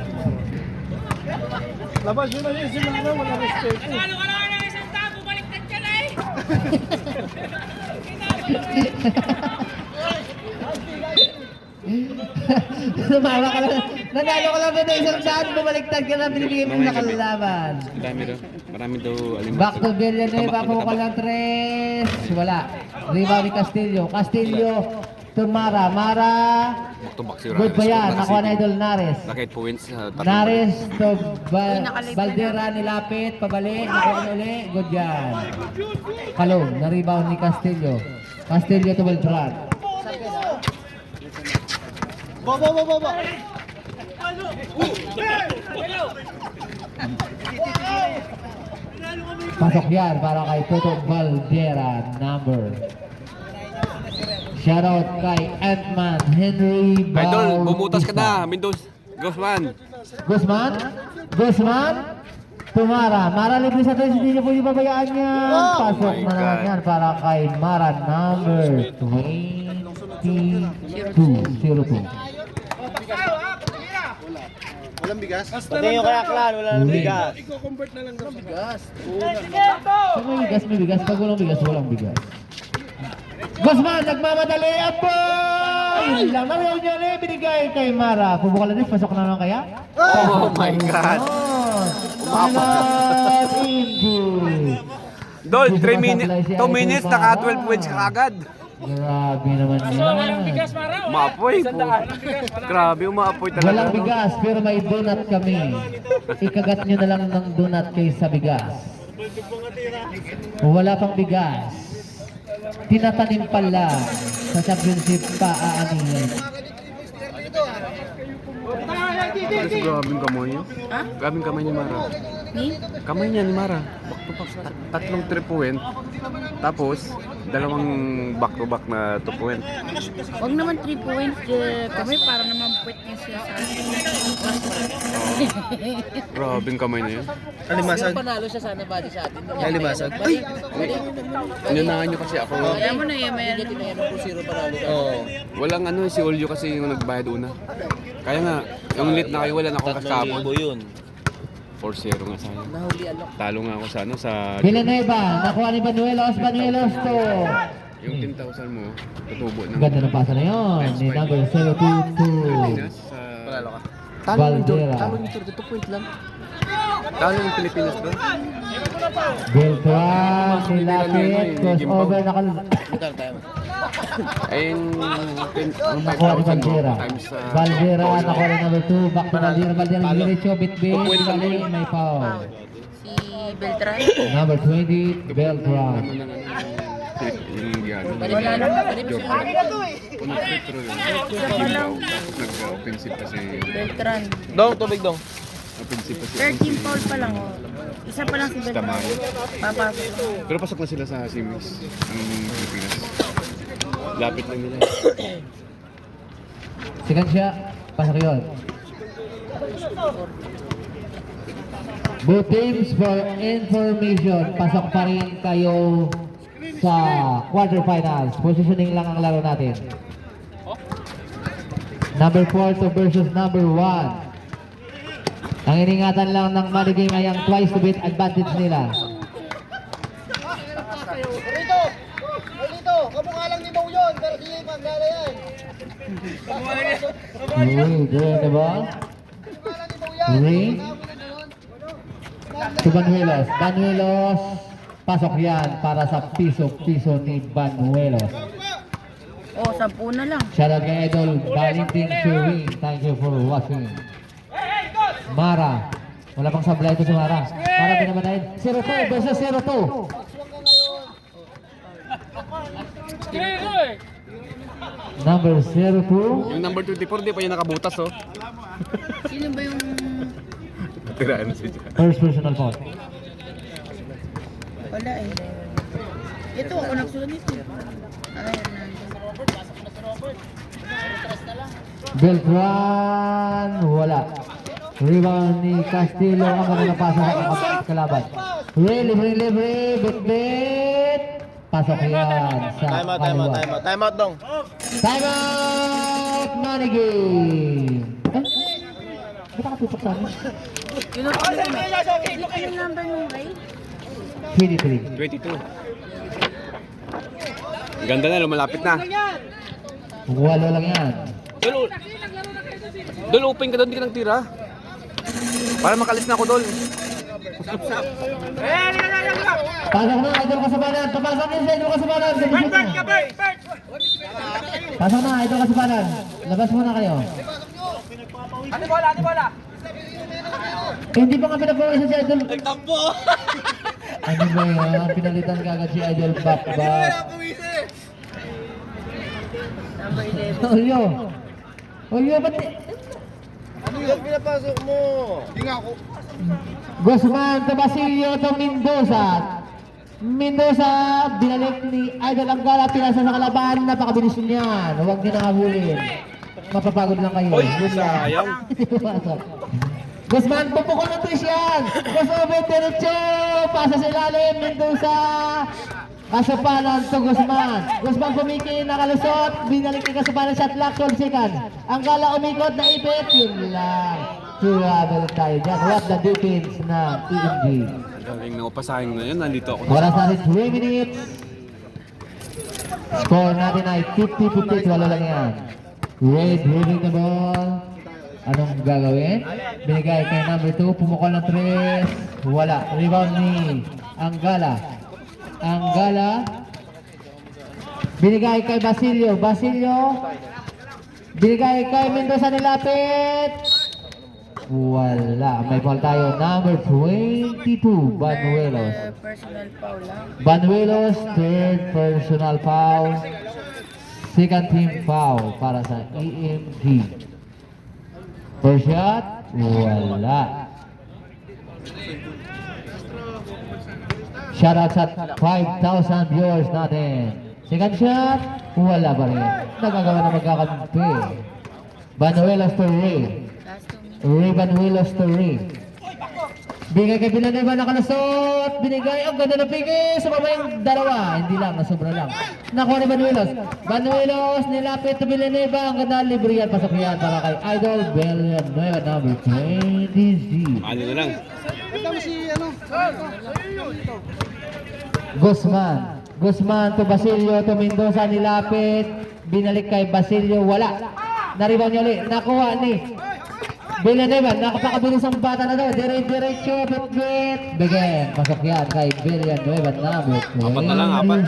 Labas yun na yun si Mara, walang respeto. Sumawa ka lang. Nanalo ka lang ba ng isang daan? Bumaliktad ka lang. Binibigay mo na kalalaban. Ang dami daw. Marami daw alimango. Back to Villanueva po ka lang 3. Wala. Rebound ni Castillo. Castillo to Mara. Mara. Back to back si Good pa yan. Rares. Nakuha na Idol Nares. Nakit points. Nares to Baldera. Nilapit. Pabalik. Nakuha na uli. Good yan. Kalong. Na-rebound ni Castillo. Castillo to Beltran. Baba. Pasok yan para kay Toto Baldera number. Shoutout kay Edman Henry Bautista. Idol, bumutas ka na. Mendoza. Guzman. Guzman. Tumara. Mara libre sa 3. Hindi niyo pwede pabayaan yan. Pasok my na naman God. yan para kay Mara number 2202. Walang bigas? Pati yung kaya klan, walang bigas. Iko-convert na lang ng bigas. Pag may bigas, may bigas. Pag walang bigas, walang bigas. Guzman, nagmamadali. Apo! Yun lang na yung niya binigay kay Mara. Pubukaladis, pasok na naman kaya? Oh my God. Umabot! Indeed. Dol, 3 minutes, 2 minutes, naka 12 points ka agad. Grabe naman yan. Maapoy po. Grabe, umaapoy talaga. Walang bigas, pero may donut kami. Ikagat nyo na lang ng donut kaysa bigas. Wala pang bigas. Tinatanim pala sa championship pa aanihin. Kasi grabing kamay niya. Ha? Grabing kamay ni Mara. Ni? Kamay niya ni Mara. Back to back. Tatlong 3 point. Tapos, dalawang back to back na 2 point. Huwag naman 3 points. Kami para naman puwet niya siya sa akin. Grabing kamay na yun. Alimasag. Panalo siya sana bali sa atin. Alimasag. Inunahan niyo kasi ako. Kaya mo na yan, may ano. Oo. Walang ano, si Olio kasi yung nagbayad una. Kaya nga, yung late na kayo, wala na akong kasabot. 3,000 yun. 4-0 nga sana. Talo nga ako sa ano, sa Villanueva, nakuha ni Banuelos, Banuelos to. yung 10,000 mo, tutubo ng Ganda ng pasa na yun, ni number 022. sa Panalo ka. Valdera. Talo yung 2 point lang. Talo yung Pilipinas doon. Beltran, nilapit, crossover, Bukan tayo. Ayun, ang nakuha ni 5,000 mo Valdera. times sa Valdera, nakuha ni number 2, back to Valdera, Valdera, diretso, bit-bit, mali, may foul. Si Beltran. Number 20, Beltran. ano lang yung Diano. Wala naman. Unang petro yun. Gimbaw. Nag-offensive kasi. Beltran. Dong, tubig dong. Offensive kasi. 13 foul pa lang. Oh. Isa pa lang si Beltran. Tamayo. Papasok. Pero pasok na sila sa Simis. Ang Pilipinas. Lapit lang nila. Second siya, pasok yun. Both teams for information, pasok pa rin kayo sa quarterfinals. Positioning lang ang laro natin. Number 4 to versus number 1. Ang iningatan lang ng money game ay ang twice to beat advantage nila. Good the ball. Ring. To Banuelos. Banuelos. Pasok yan para sa piso-piso ni Banuelos. Oh, 10 na lang. Shoutout kay Idol Valentin Shuring. Thank you for watching. Mara. Wala pang sablay ito si Mara. Mara pinamatayin. 0-2 versus 0-2. Number 02. Yung number 24, di pa yung nakabutas, oh. Sino ba yung... Tiraan si Jan. First personal foul. Wala eh. Ito, ako nagsulat nito. Ayan na. Beltran. Wala. Rebound ni Castillo. Ang maganda pasa sa kalaban. Libre. Bit. Pasok yan sa kaliwa. Time out dong. Time out! Money game! Ba't nakatutok sa amin? Yun ako naman. Anong number nung Ray? 23. 22. Ganda na, lumalapit na. Walo lang yan. Dol, open ka doon, hindi ka nang tira. Para makalis na ako, Dol. Pasok na, Idol Kasabanan. Papasok na sa Idol Kasabanan. Pasok na, Idol Kasabanan. Labas muna kayo. Ate bola. Hindi pa nga pinapawisan si Idol. Nagtampo. Ano ba yan? Pinalitan ka agad si Idol Bakbak. Number 11. Olyo, ba't? Ano yung pinapasok mo? Guzman to Basilio to Mendoza, binalik ni Idol Anggala, pinasa sa kalaban, napakabilis niyan. Huwag niyo nakabulin. Mapapagod lang kayo. Oy, sayang. Guzman, pupukol ng twist yan. Crossover, diretso, pasa sa ilalim, Mendoza. Kasapanan to Guzman. Guzman pumiki, nakalusot, binalik ni Kasapanan, shot clock, 12 seconds. Anggala umikot, naipit, yun lang. Trouble tayo dyan. What the defense ng EMG. Galing na upasahing na yun, nandito ako. Oras natin 3 minutes. Score natin ay 50-50, wala lang yan. Wade moving the ball. Anong gagawin? Binigay kay number 2, pumukol ng 3. Wala. Rebound ni Anggala. Anggala. Binigay kay Basilio. Basilio. Binigay kay Mendoza, nilapit. Wala. May foul tayo. Number 22, Banuelos. Personal foul lang. Banuelos, third personal foul. Second team foul para sa EMG. First shot, wala. Shoutout sa 5,000 viewers natin. Second shot, wala pa rin. Nagagawa na magkakampi. Banuelos to Ray. Last 2 minutes. Ray Banuelos to Ray. Bigay kay Villanueva, nakalusot. Binigay, ang ganda ng pigay. Sumama yung dalawa. Hindi lang, nasobra lang. Nakuha ni Banuelos. Banuelos, nilapit to Villanueva. Ang ganda, libre yan. Pasok yan para kay Idol Villanueva, number 20. Ano na lang. Guzman. Guzman to Basilio to Mendoza, nilapit. Binalik kay Basilio, wala. Naribaw niya ulit. Nakuha ni Villanueva, nakapakabilis ang bata na daw. Diretso, bit-bit. Bigyan, pasok yan kay Villanueva, number 26. Apat na lang, apat.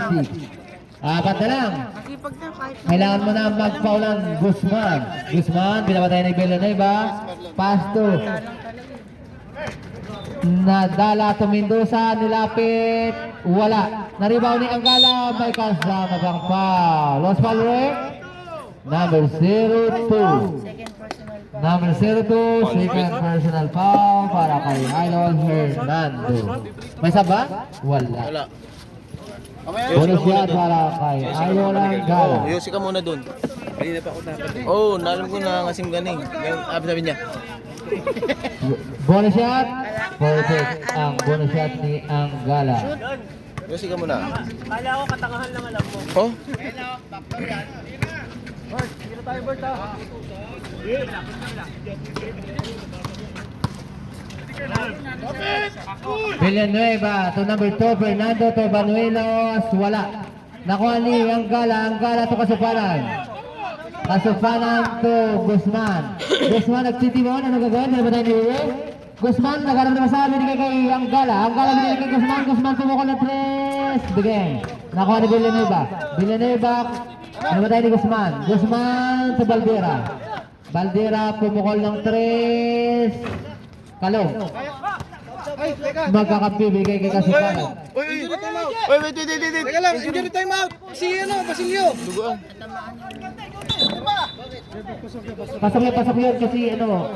Apat na lang. Masipag na kahit Kailangan mo na mag-foulan Guzman. Guzman, pinapatay ni Villanueva. Pass to Nadala to Mendoza, nilapit. Wala. Naribaw ni Anggala, may kasama pang foul. Lost foul rate. Number 02. second personal foul. Number 02, second personal foul para kay Idol Hernando. May saba? Wala. Bonus shot para kay Idol Anggala. Yosi ka muna dun. Kanina pa ako dapat. Oo, nalam ko na ngasim ganing. Yung sabi niya. Bonus shot. Perfect ang bonus shot ni Anggala. Yosi ka muna. Kala ko katangahan lang alam mo. Oh? Villanueva to number 2, Fernando to Banuelos, wala. Nakuha ni Anggala, Anggala to Kasupanan. Kasupanan to Guzman. Guzman nag-city mo, ano gagawin? Ano ba tayo ni Guzman, nagkaroon na masabi ni kay Anggala. Anggala binili kay Guzman, Guzman pumukol ng 3. Bigay. Nakuha ni Villanueva. Villanueva, ano ba tayo ni Guzman? Guzman to Baldera. Baldera pumukol ng 3. Kalong. Magkakapibigay kay Kasupanan. Wait. Teka lang, injury time out. Si Basilio. Duguan. Pasok yun kasi ano.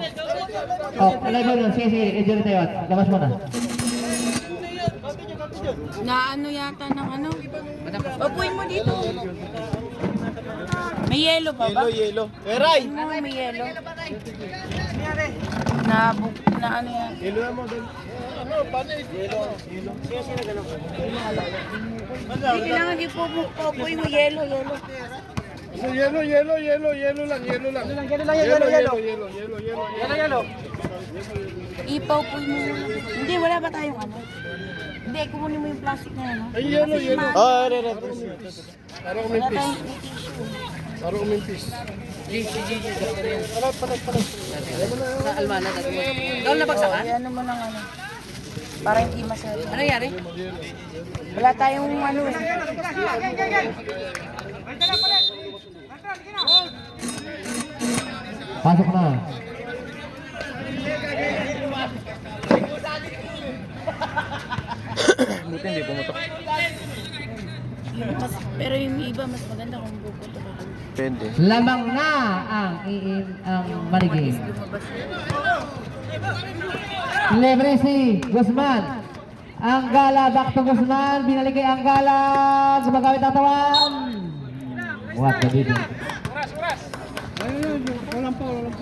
Oh, alay mo yun. Sige, injury tayo. Labas mo na. Na ano yata ng ano? Upuin mo dito. May yellow pa ba? Yelo. Eray! May yellow. Na ano yan? Yelo mo dun. Ano, paano yelo? Sino ganun? Hindi kailangan ipupuin mo yellow. Yelo lang. Ipupuin mo. Hindi, wala ba tayong ano? Hindi, kumunin mo yung plastic na yan. no? Ay, yelo. Ah, re. Para Wala umimpis. tayong tissue. Para umimpis. Ano mo ng ano? Para hindi masaya. Ano nangyari? Wala tayong ano eh. Pasok na. Buti hindi pumutok. Pero yung iba mas maganda kung bubuto ka. Depende. Lamang na ang Marigay. Libre si Guzman. Anggala, back to Guzman. Binalik kay Anggala. Gumagamit ng tawan. What the bidding? Ayun, walang foul.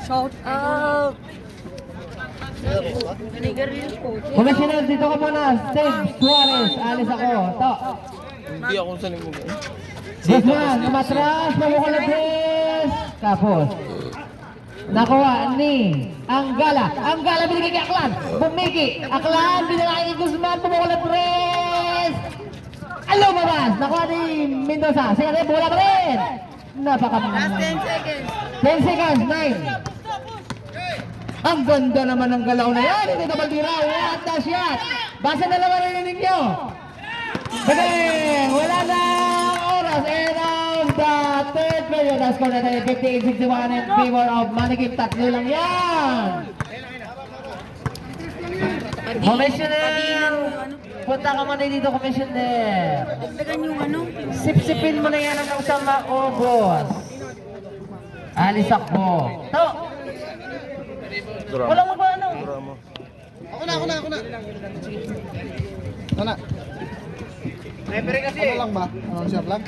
Shout out! Nanigaril po. Commissioner, dito ka muna. Steve Suarez. Alis ako. To. Hindi ako sa mo. Guzman, umatras. Mamukha ng press. Tapos. Nakuha ni Anggala. Anggala binigay kay Aklan. Bumiki. Aklan binigay kay Guzman. Mamukha ng press. Alo, mabas. Nakuha ni Mendoza. Sige, bola pa rin. Napaka... Last 10 seconds. 10 seconds, 9. Ang ganda naman ng galaw na yan. Ito na Baldira. What the shot? Basa na naman rin ninyo. Galing! Wala na oras. And on the third period, the score na tayo 58-61 in favor of Manigip. Tatlo lang yan. Commissioner! Punta ka muna dito, Commissioner. Dagdagan yung ano. Sipsipin mo na yan hanggang sa maubos. Alisak mo. To! Walang magpaano. Ako na. Ano? Ano lang ba? Ano siya lang?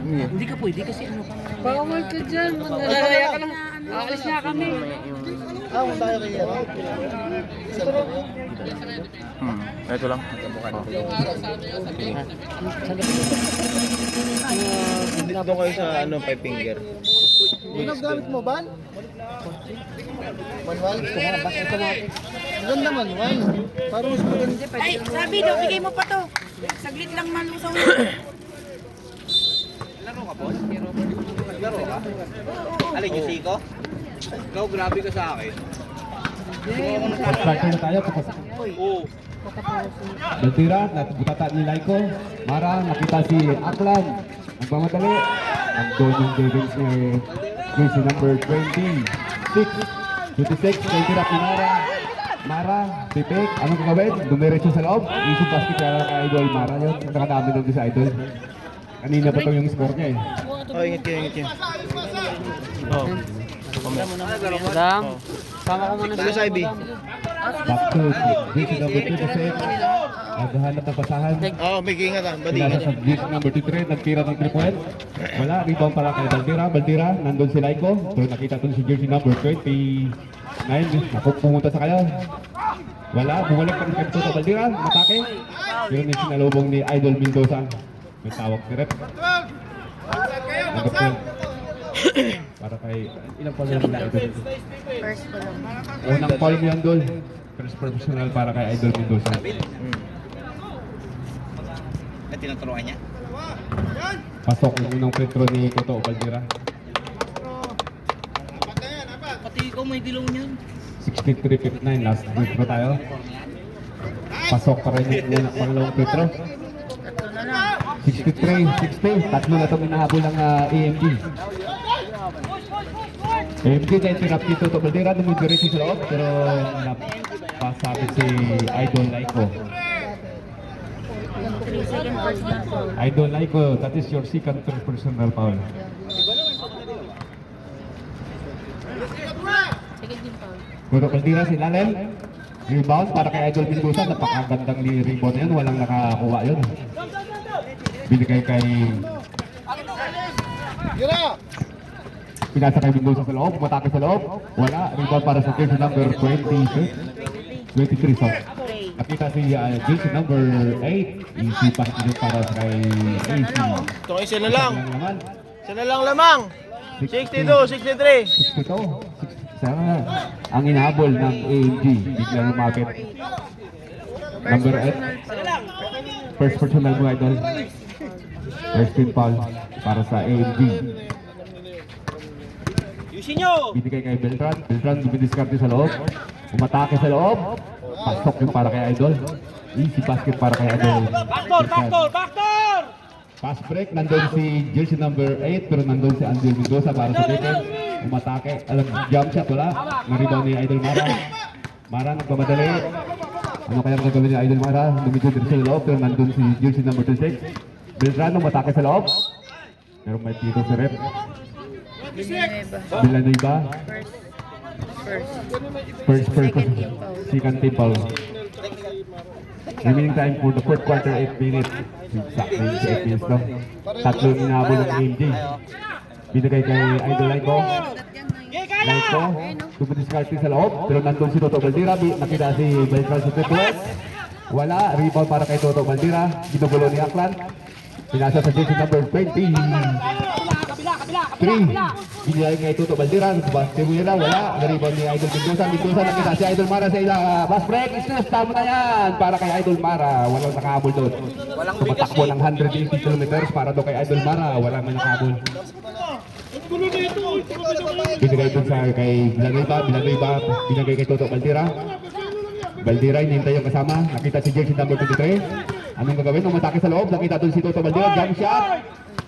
Hindi ka pwede kasi ano ka. Bawal ka dyan. Manlalaya ka lang. Aalis na kami. Kung tayo kayo. Ito lang. Dito kayo sa ano, 5 finger. Ano gamit mo, Ban? Manual? Maganda manual. Parang mas maganda. Ay, sabi daw, bigay mo pa to. Saglit lang malusaw mo. Alin yung siko? Ikaw, grabe ka sa akin. Start na tayo kapag Oo. Baldira, butata ni Laiko. Mara, nakita si Aklan. Nagmamadali. Nandun yung Devils ni jersey number 26. 26, Baldira Pinara. Mara, Tipik, anong gagawin? Dumiretso sa loob. Isip basket kaya kay Idol Mara yun. Nakadami doon sa Idol. Kanina pa yung score niya eh. Oh, ingat kayo. Oh. Dam. Sama ko muna Tayo sa IB. Back to jersey number 26. Naghahanap ng pasahan. Oh, may ingat ah. Badi Nasa ingat. sa jersey number 23, nagtira ng 3 point. Wala, rebound para kay Baldira. Baldira, nandun si Laiko. Pero nakita doon si jersey number 29. Ako pumunta sa kayo. Wala, bumalik pa rin kay Toto Baldira. Matake. Pero yung sinalubong ni Idol Mendoza. May tawag ni Rep. Nagap yun. Para kay ilang foul yung na Idol. First ko lang. Unang foul mo yan, Dol. First professional para kay Idol Mendoza. At tinuturuan niya? Pasok yung unang free throw ni Toto Baldira. Pati ikaw may dilaw niyan. 63-59, last free throw tayo. Pasok pa rin yung unang pangalawang free throw. 63-60, tatlo na itong inahabol ng AMG. AMG na interrupt dito Toto Baldira, dumidiretso sa loob, pero napasabit si Idol Laiko. 3 second personal foul. Idol Laiko, that is your second personal foul. Second din foul. Toto Baldira si Lalel. Rebound para kay Idol Mendoza, napakagandang rebound na yun, walang nakakuha yun. Binigay kay pinasa kay Mendoza sa loob, matake sa loob, wala, rebound para sa jersey number 23, so nakita si jersey number 8, easy pass din para sa kay AC. Ito isa na lang. Naman, Isa na lang lamang. 62, 63. 62, sana ang inahabol ng AMG, bigla lumapit. Number 8, first personal mo Idol. First team foul para sa AMG. Yusin nyo! Binigay kay Beltran. Beltran dumidiskarte sa loob. Umatake sa loob. Pasok yung para kay Idol. Easy basket para kay Idol. Backdoor! Pass break. Nandun si jersey number 8 pero nandun si Andel Mendoza para sa defense. Umatake. Alam, jump shot wala. Naribaw ni Idol Mara. Mara nagpamadali. Ano kaya gagawin ni Idol Mara? Dumidiskarte sa loob pero nandun si jersey number 26. Beltran umatake sa loob. Pero may dito si Rep. Villanueva. First second team foul. Remaining time for the fourth quarter, 8 minutes. Exactly, 8 minutes lang. Tatlo yung inaabol ng AMG. Binigay kay Idol Laiko. Laiko, dumidiskarte sa loob. Pero nandun si Toto Baldira. Nakita si Beltran sa triple. Wala, rebound para kay Toto Baldira. Ginugulo ni Aklan. Pinasa sa jersey number 20. 3. Binigay kay Tuto Baldiran. Tibuya na, wala. Naribon ni Idol Mendoza. Mendoza nakita si Idol Mara sa ila. Bas break. Snooze. Tama na yan. Para kay Idol Mara. Walang nakahabol doon. Tumatakbo ng 180 kilometers para doon kay Idol Mara. Walang may nakahabol. Binigay doon sa kay Villanueva. Binigay kay Tuto Baldira. Baldira, hinihintay yung kasama. Nakita si jersey number 23. Anong gagawin? Umatake sa loob. Nakita doon si Tuto Baldira. Jump shot.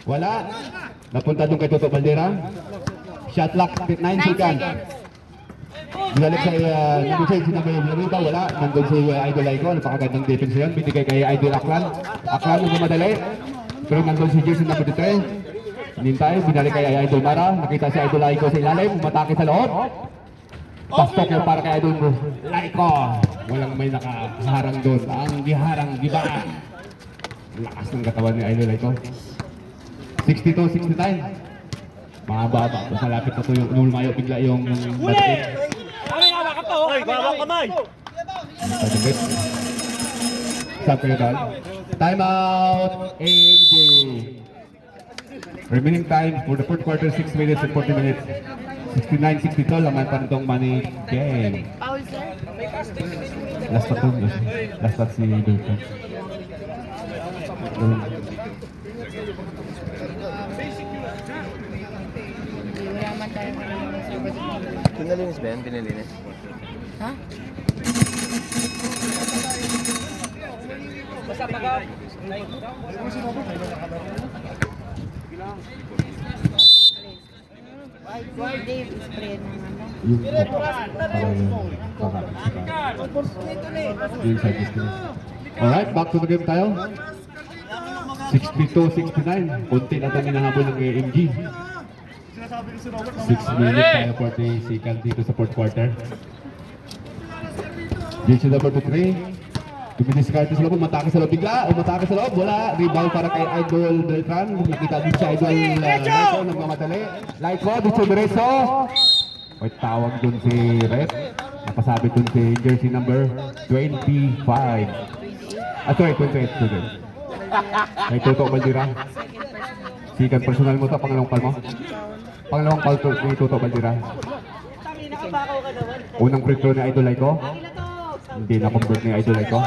Wala. Napunta doon kay Tuto Baldira. Shot clock, 9 seconds. Binalik sa jersey number 23. Wala. Nandun si Idol Aiko. Napakagandang defense yun. Binigay kay Idol Aklan. Aklan, madali. Pero nandun si jersey number 23. Hinintay. Binalik kay Idol Mara. Nakita si Idol Aiko sa ilalim. Umatake sa loob. Pastok yung para kay Idol Laiko. Walang may nakaharang doon. Ang giharang gibaan. Lakas ng katawan ni Idol Laiko. 62-69. Mahaba. Malapit na ito yung lumayo bigla yung batin. Stop kayo doon. Time out. AMG. Remaining time for the fourth quarter, 6 minutes and 40 minutes. 69-62 lang ang panitong money game. Foul, sir. Last pa to. Last pa si Dulce. Wala man tayo. Pinalinis ba yan? Pinalinis? Ha? Dave, spray ng ano. Yung alright, back to the game tayo. 62-69. Kunti na ito minahabol ng AMG. 6 minutes tayo 40 seconds dito sa fourth quarter. Jersey number 3. Dumidiskarte sa loob, umatake sa loob bigla, umatake sa loob, wala. Rebound para kay Idol Beltran. Nakita din si Idol Laiko, nagmamadali. Laiko, dito diretso. May tawag dun si Rep. Napasabit dun si jersey number 25. Sorry, 28. May Tuto Baldira. Second personal mo ito, pangalawang call mo. Pangalawang call to ni Tuto Baldira. Unang free throw ni Idol Laiko. Hindi na-convert ni Idol Laiko.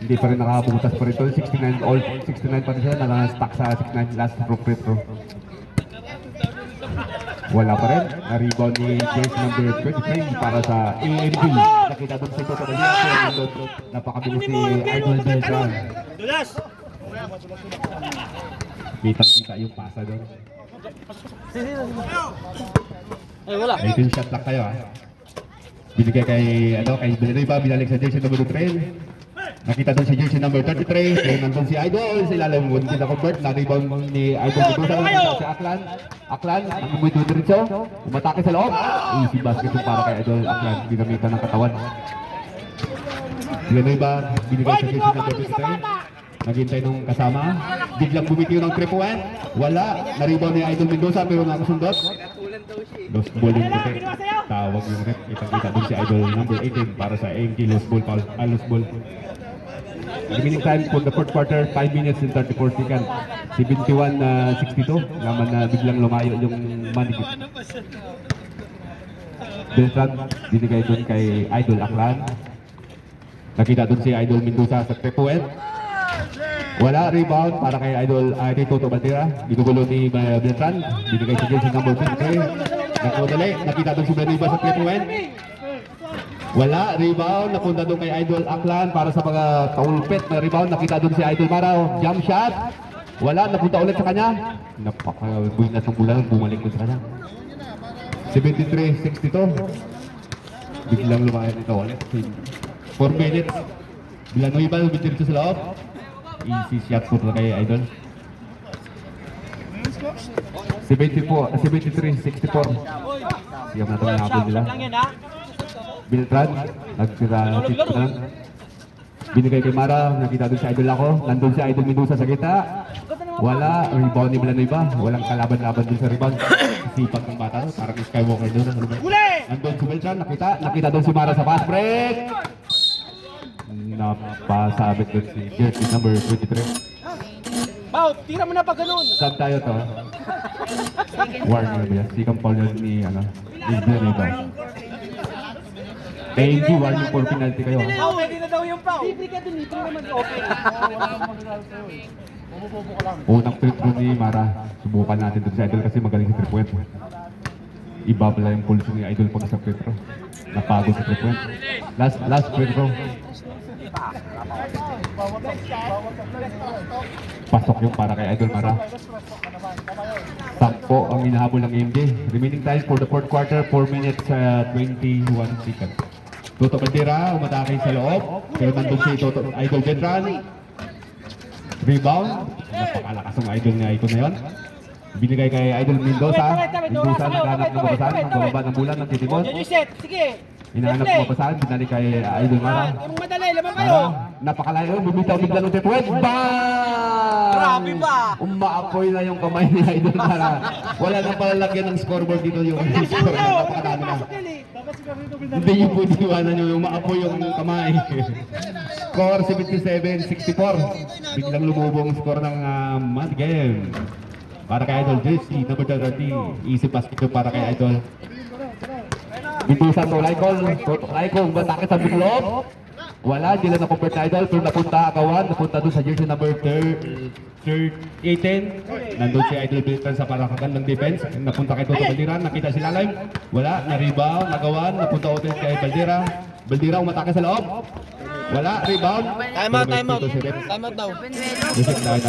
Hindi pa rin nakabutas pa rin ito. 69 all, 69 pa rin siya. Naka-stack sa 69 last free throw. Wala pa rin. Na-rebound ni jersey number 23 para sa AMG. Nakita doon si Toto Baldira. Napakabilis ni Idol Beltran. Kitang-kita yung pasa doon. Ay, wala. 18 shot lang kayo ha. Binigay kay Villanueva, binalik sa jersey number 3. Nakita doon si jersey number 33. Kaya nandun si Idol, sa ilalim mo hindi na-convert. Na-rebound ni Idol Mendoza. Si Aklan, ang umuwi doon diretso. Umatake sa loob. Easy basket yung para kay Idol Aklan. Ginamitan ng katawan. Villanueva, binigay sa jersey number 33. Naghintay nung kasama. Biglang bumitiw ng 3 point. Wala. Na-rebound ni Idol Mendoza pero nakasundot. Lost ball yung puti. Tawag yung rep. Kitang-kita din si Idol number 18 para sa AMG lost ball. Lost ball. Remaining time for the fourth quarter, 5 minutes and 34 seconds. 71-62. Naman na biglang lumayo yung manigit. Beltran, binigay doon kay Idol Aklan. Nakita doon si Idol Mendoza sa 3 point. Wala, rebound para kay Idol kay Toto Baldira. Ginugulo ni Beltran. Binigay sa jersey number 23. Nakudali, nakita doon si Villanueva sa 3 point. Wala, rebound. Napunta doon kay Idol Aklan para sa mga kaulpet na rebound. Nakita doon si Idol Maraw. Jump shot. Wala, napunta ulit sa kanya. Napaka-buinas ng bulan. Bumalik doon sa kanya. 73-62. Biglang lumayan ito ulit. 4 minutes. Villanueva, dito sa loob. Easy shot po kay Idol. 73-64. Siyam na ito ang habol nila. Beltran, nagtira. Binigay kay Mara, nakita doon si Idol ako. Nandun si Idol Mendoza sa kita. Wala, rebound ni Villanueva. Walang kalaban-laban din sa rebound. Sipag ng bata, parang Skywalker doon. Nandun si Beltran, nakita doon si Mara sa fast break. Napasabit doon si jersey number 23. Tira mo na pa ganun. Sub tayo to. Warning ba yan? Sikang Paul yun ni, ano, ni Benito. ANG, warning for penalty kayo. Pwede na daw yung foul. Libre ka dun, libre naman open. Unang free throw ni Mara. Subukan natin dun si Idol kasi magaling si 3 point. Ibabala yung pulso ni Idol pag sa free throw. Napagod sa 3 point. Last free throw. Pasok yung para kay Idol Mara. Takpo ang hinahabol ng MJ. Remaining time for the fourth quarter, 4 minutes 21 seconds. Toto Bandera, umatake sa loob. Pero nandun si Toto Idol Veteran. Rebound. Napakalakas ang Idol ni Icon na yun. Binigay kay Idol Mendoza. Mendoza naghanap ng mabasahan. Ang bababa ng bulan ng titimon. Sige. Hinahanap ng mabasahan. Binalik kay Idol Mara. Yung madali, laban kayo. Napakalayo. Bumitaw bigla ng tituwet. Bang! Grabe ba? Umaapoy na yung kamay ni Idol Mara. Wala nang palalagyan ng scoreboard dito yung score. Napakadami na. Hindi yung pwede iwanan nyo yung maapoy yung kamay. Score 77-64. Biglang lumubong score ng Mad Game. Para kay Idol JC, number 30. Easy basket yung para kay Idol. Bintusan to Laicon, batake sa buklop. Wala, di lang na-convert na Idol. Pero napunta agawan, napunta doon sa jersey number 18. Nandun si Idol Bilton sa parakagan ng defense. Napunta kay Toto Baldira, nakita si Lalay. Wala, na-rebound, nagawan, napunta ulit kay Baldira. Baldira umatake sa loob. Wala, rebound. Time out daw. Reset tayo,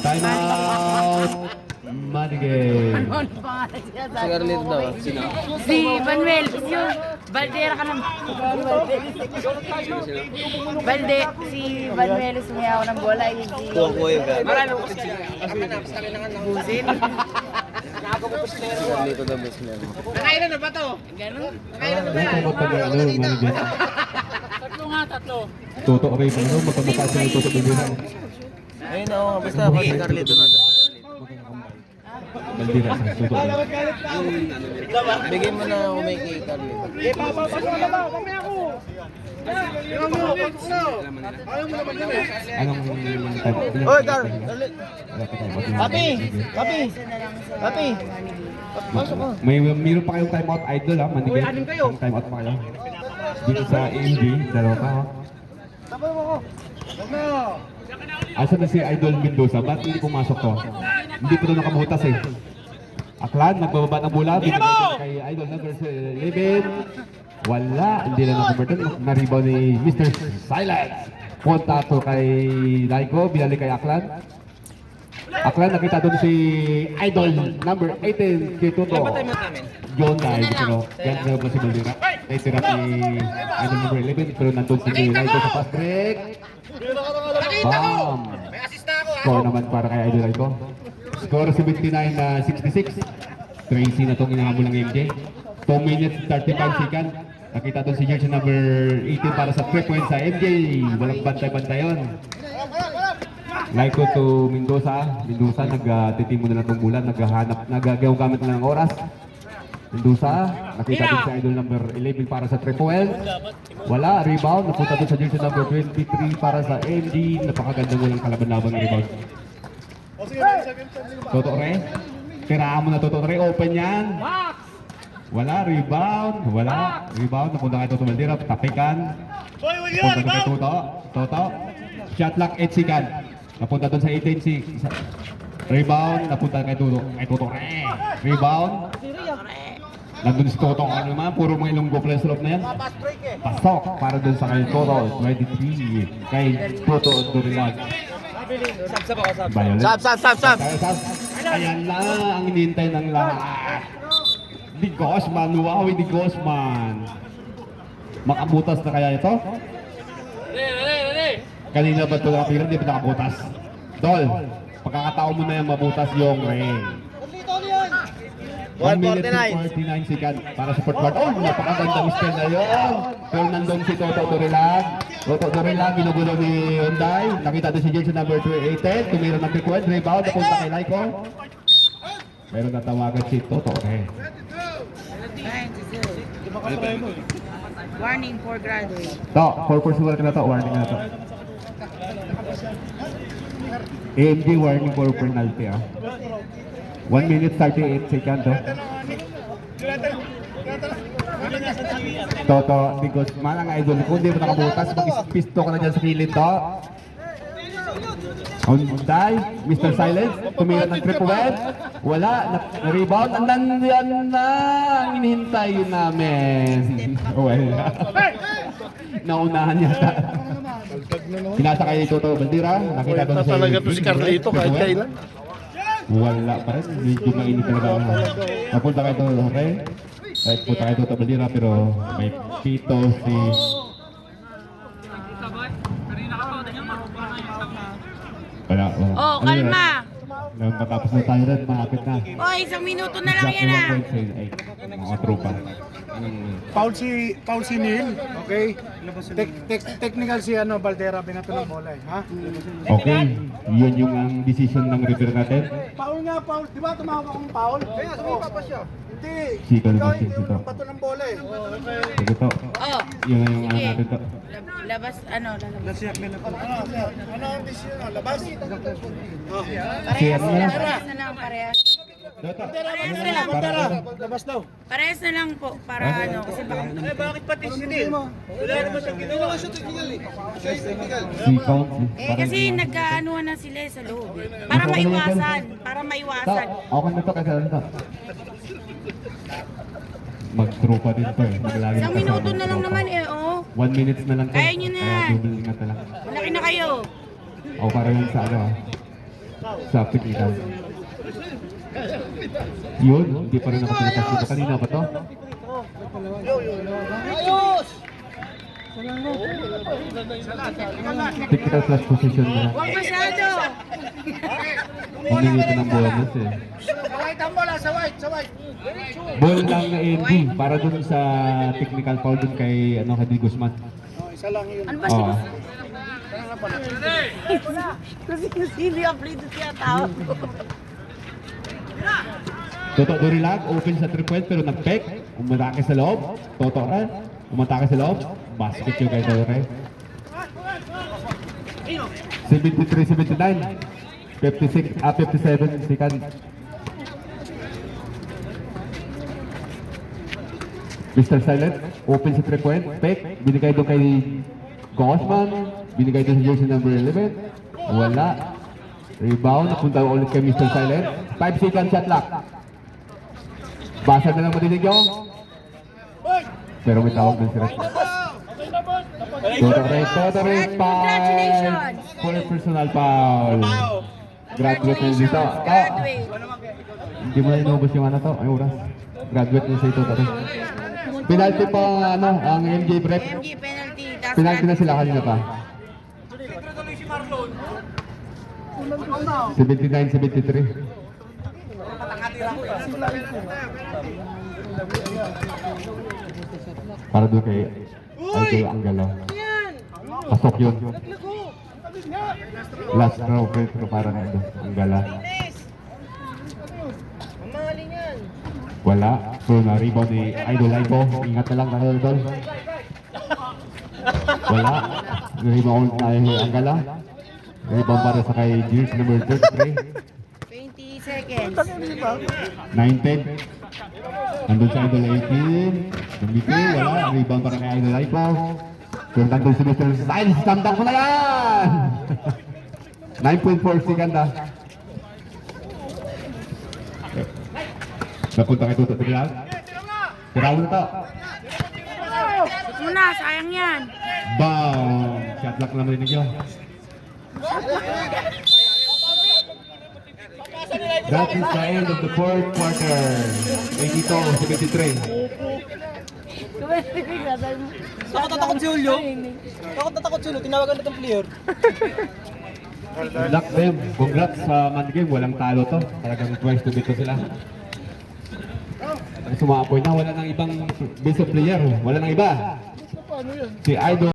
time out. Madigay. Ano pangalan siya sa Carlito daw. Sino? Si Manuel. Yung Baldera ka naman. Si Manuel sumiyaw ng bola. Yung si Kuya ka. Busin. Carlito daw best player. Nakailan na ba to? Ganun. Nakailan na ba yan? Tatlo nga, tatlo. Toto Ray, ano? Magkamukha siya ng Toto Baldira. Ayun na, basta kay Carlito na. Baldira sa Toto Ray. Bigay mo na umay kay Carlito. Anong type? Oy, Papi! Pasok ka. Mayroon pa kayong timeout Idol ha, manigay. Ang timeout pa kayo. Dito sa AMG, dalawa ka ha. Asa na si Idol Mendoza? Ba't hindi pumasok to? Hindi pa doon nakabutas eh. Aklan, nagbababa ng bola. Binigay kay Idol number 11. Wala, hindi na nakakonvert. Na-rebound ni Mr. Silence. Punta to kay Laiko, binalik kay Aklan. Aklan, nakita doon si Idol number 18 kay Toto. John Dahil, pero yan na ba si Baldira? Naitira kay Idol number 11, pero nandun si Laiko sa fast break. Bam! Score naman para kay Idol Laiko. Score 79-66. Tracy na itong inahabol ng MJ. 2 minutes 35 seconds. Nakita doon si jersey number 18 para sa 3 points sa MJ. Walang bantay-bantay yun. Laiko to Mendoza. Mendoza, nagtitimo na lang itong bulan. Nagagawang gamit na lang ng oras. Mendoza, nakita doon si Idol number 11 para sa 3 points. Wala, rebound. Napunta doon sa jersey number 23 para sa MJ. Napakaganda mo ng kalaban-laban ng rebound. Toto Re. Tiraan mo na Toto Re. Open yan. Wala, rebound. Wala, rebound. Napunta kay Toto Baldira. Tapikan. Napunta doon kay Toto. Shot clock 8 second. Napunta doon sa 18 rebound. Napunta kay Toto Re. Rebound. Nandun si Toto. Ano naman? Puro mga ilong go plus na yan. Pasok para doon sa kay Toto. 23. Kay Toto Durilag. Sab. Ayan na ang hinihintay ng lahat. Di Gosman, wow, di Gosman. Makabutas na kaya ito? Kanina ba ito nakapira, di ba nakabutas? Dol, pagkakatao mo na yung mabutas yung ring. 1 minute and 49 seconds para sa fourth quarter. Oh, napakagandang spell na yun. Pero nandun si Toto Durilag. Toto Durilag, ginugulo ni Hyundai. Nakita doon si jersey number 28. Tumira ng pikwet. Rebound, napunta kay Laiko. Meron natawagan si Toto. Okay. Warning for graduate. To, 4 personal ka na to. Warning na to. AMG warning for penalty 1 minute 38 seconds Toto, di Guzman ang idol. Kung di mo nakabutas, mag-pisto ka na dyan sa kilid to. Honday, Mr. Silence, tumira ng triple web. Wala, na-rebound. Andan yan na ang hinihintay namin. Wala. Naunahan yata. Pinasa kay Toto Bandira. Nakita doon sa talaga to si Carlito kahit kailan. Wala pa rin. Medyo mainit talaga. Napunta kay Toto Ray. Kahit punta kay Toto Bandira pero may pito si... Wala. Oh, kalma. Nang matapos na tayo rin, malapit na. Oy, 1 minuto na lang yan ah. Mga tropa. Foul si Neil, okay? Technical si Baldera, binato ng bola ha? Okay, yun yung ang decision ng referee natin. Foul nga, foul. Di ba tumawag akong foul? Kaya sumipa pa siya. Hindi. Siko Ikaw naman yung sito. bato ng bola eh. Sige to. Oh, Yun na yung ano sige. natin to. Labas, lalabas. Ano ang decision? Labas? Parehas ano na lang, na? parehas na lang, parehas. Dota. Parehas na lang. Bandera, labas daw. Parehas na lang po, para ano, kasi baka... Bakit pati si Neil? Wala naman siya ginawa siya technical eh. Siya yung technical. Siko. Kasi nagkaanuhan na sila sa loob. Para maiwasan, para maiwasan. Okay na to kasi ano to. Mag-tropa din to eh. Maglagi Isang minuto na lang naman eh, oh. 1 minute na lang to. Kaya nyo na. Kaya double ingat na lang. Malaki na kayo. O para yun sa ano sa technical. Yun, hindi pa rin nakapilitas dito. Kanina ba to? Ayos! Technical flash position na. Huwag masyado. Hindi nito ng bonus eh. Sa white ang bola, sa white, sa white. Ball lang na AMD para dun sa technical foul dun kay kay Guzman. Isa lang yun. Ano ba Oo. Kasi sino yung play to siya tao. Toto Dorilag, open sa 3 point pero nag-pek. Umatake sa loob. Toto ka. Umatake sa loob. Basket yung kay Dore. 73-79. 57 seconds. Mr. Silent, open sa 3 point. Pek, binigay doon kay Gosman. Binigay doon sa jersey number 11. Wala. Rebound, napunta ulit kay Mr. Silent. 5 second shot clock. Basa na lang madinig yung. Pero may tawag din si Red. Toto Red, Congratulations! Full personal foul. Graduate na dito. Graduate. Hindi mo na inubos yung ano to, ay oras. Graduate na siya Toto Red. Penalty pa ang MJ break. MG penalty. tapos Penalty na sila kanina pa. 79-73. Para doon kay Idol Anggalo. Pasok yun. Last row free throw para na ito. Anggala. Wala. So na-rebound ni Idol Ico. Ingat na lang na Idol. Wala. Na-rebound tayo ni Anggala. Rebound para sa kay Gears number 33. 20 seconds. 19. Nandun sa Idol 18. Dumiti, wala. Rebound para kay Idol Ico. Pero nandun si Mr. Styles. Tandang ko na yan! 9.4 second Napunta kay Tuto Trilal. Tiraw na to. Shoot mo na, sayang yan. Bam! Shot lock naman rin niyo. That is the end of the fourth quarter. 82-73. Takot na takot si Julio. Takot na takot si Julio. Tinawagan na itong player. Good luck them. Congrats sa man game. Walang talo to. Talagang twice to beat to sila. Sumapoy na. Wala nang ibang best of player. Wala nang iba. Si Idol.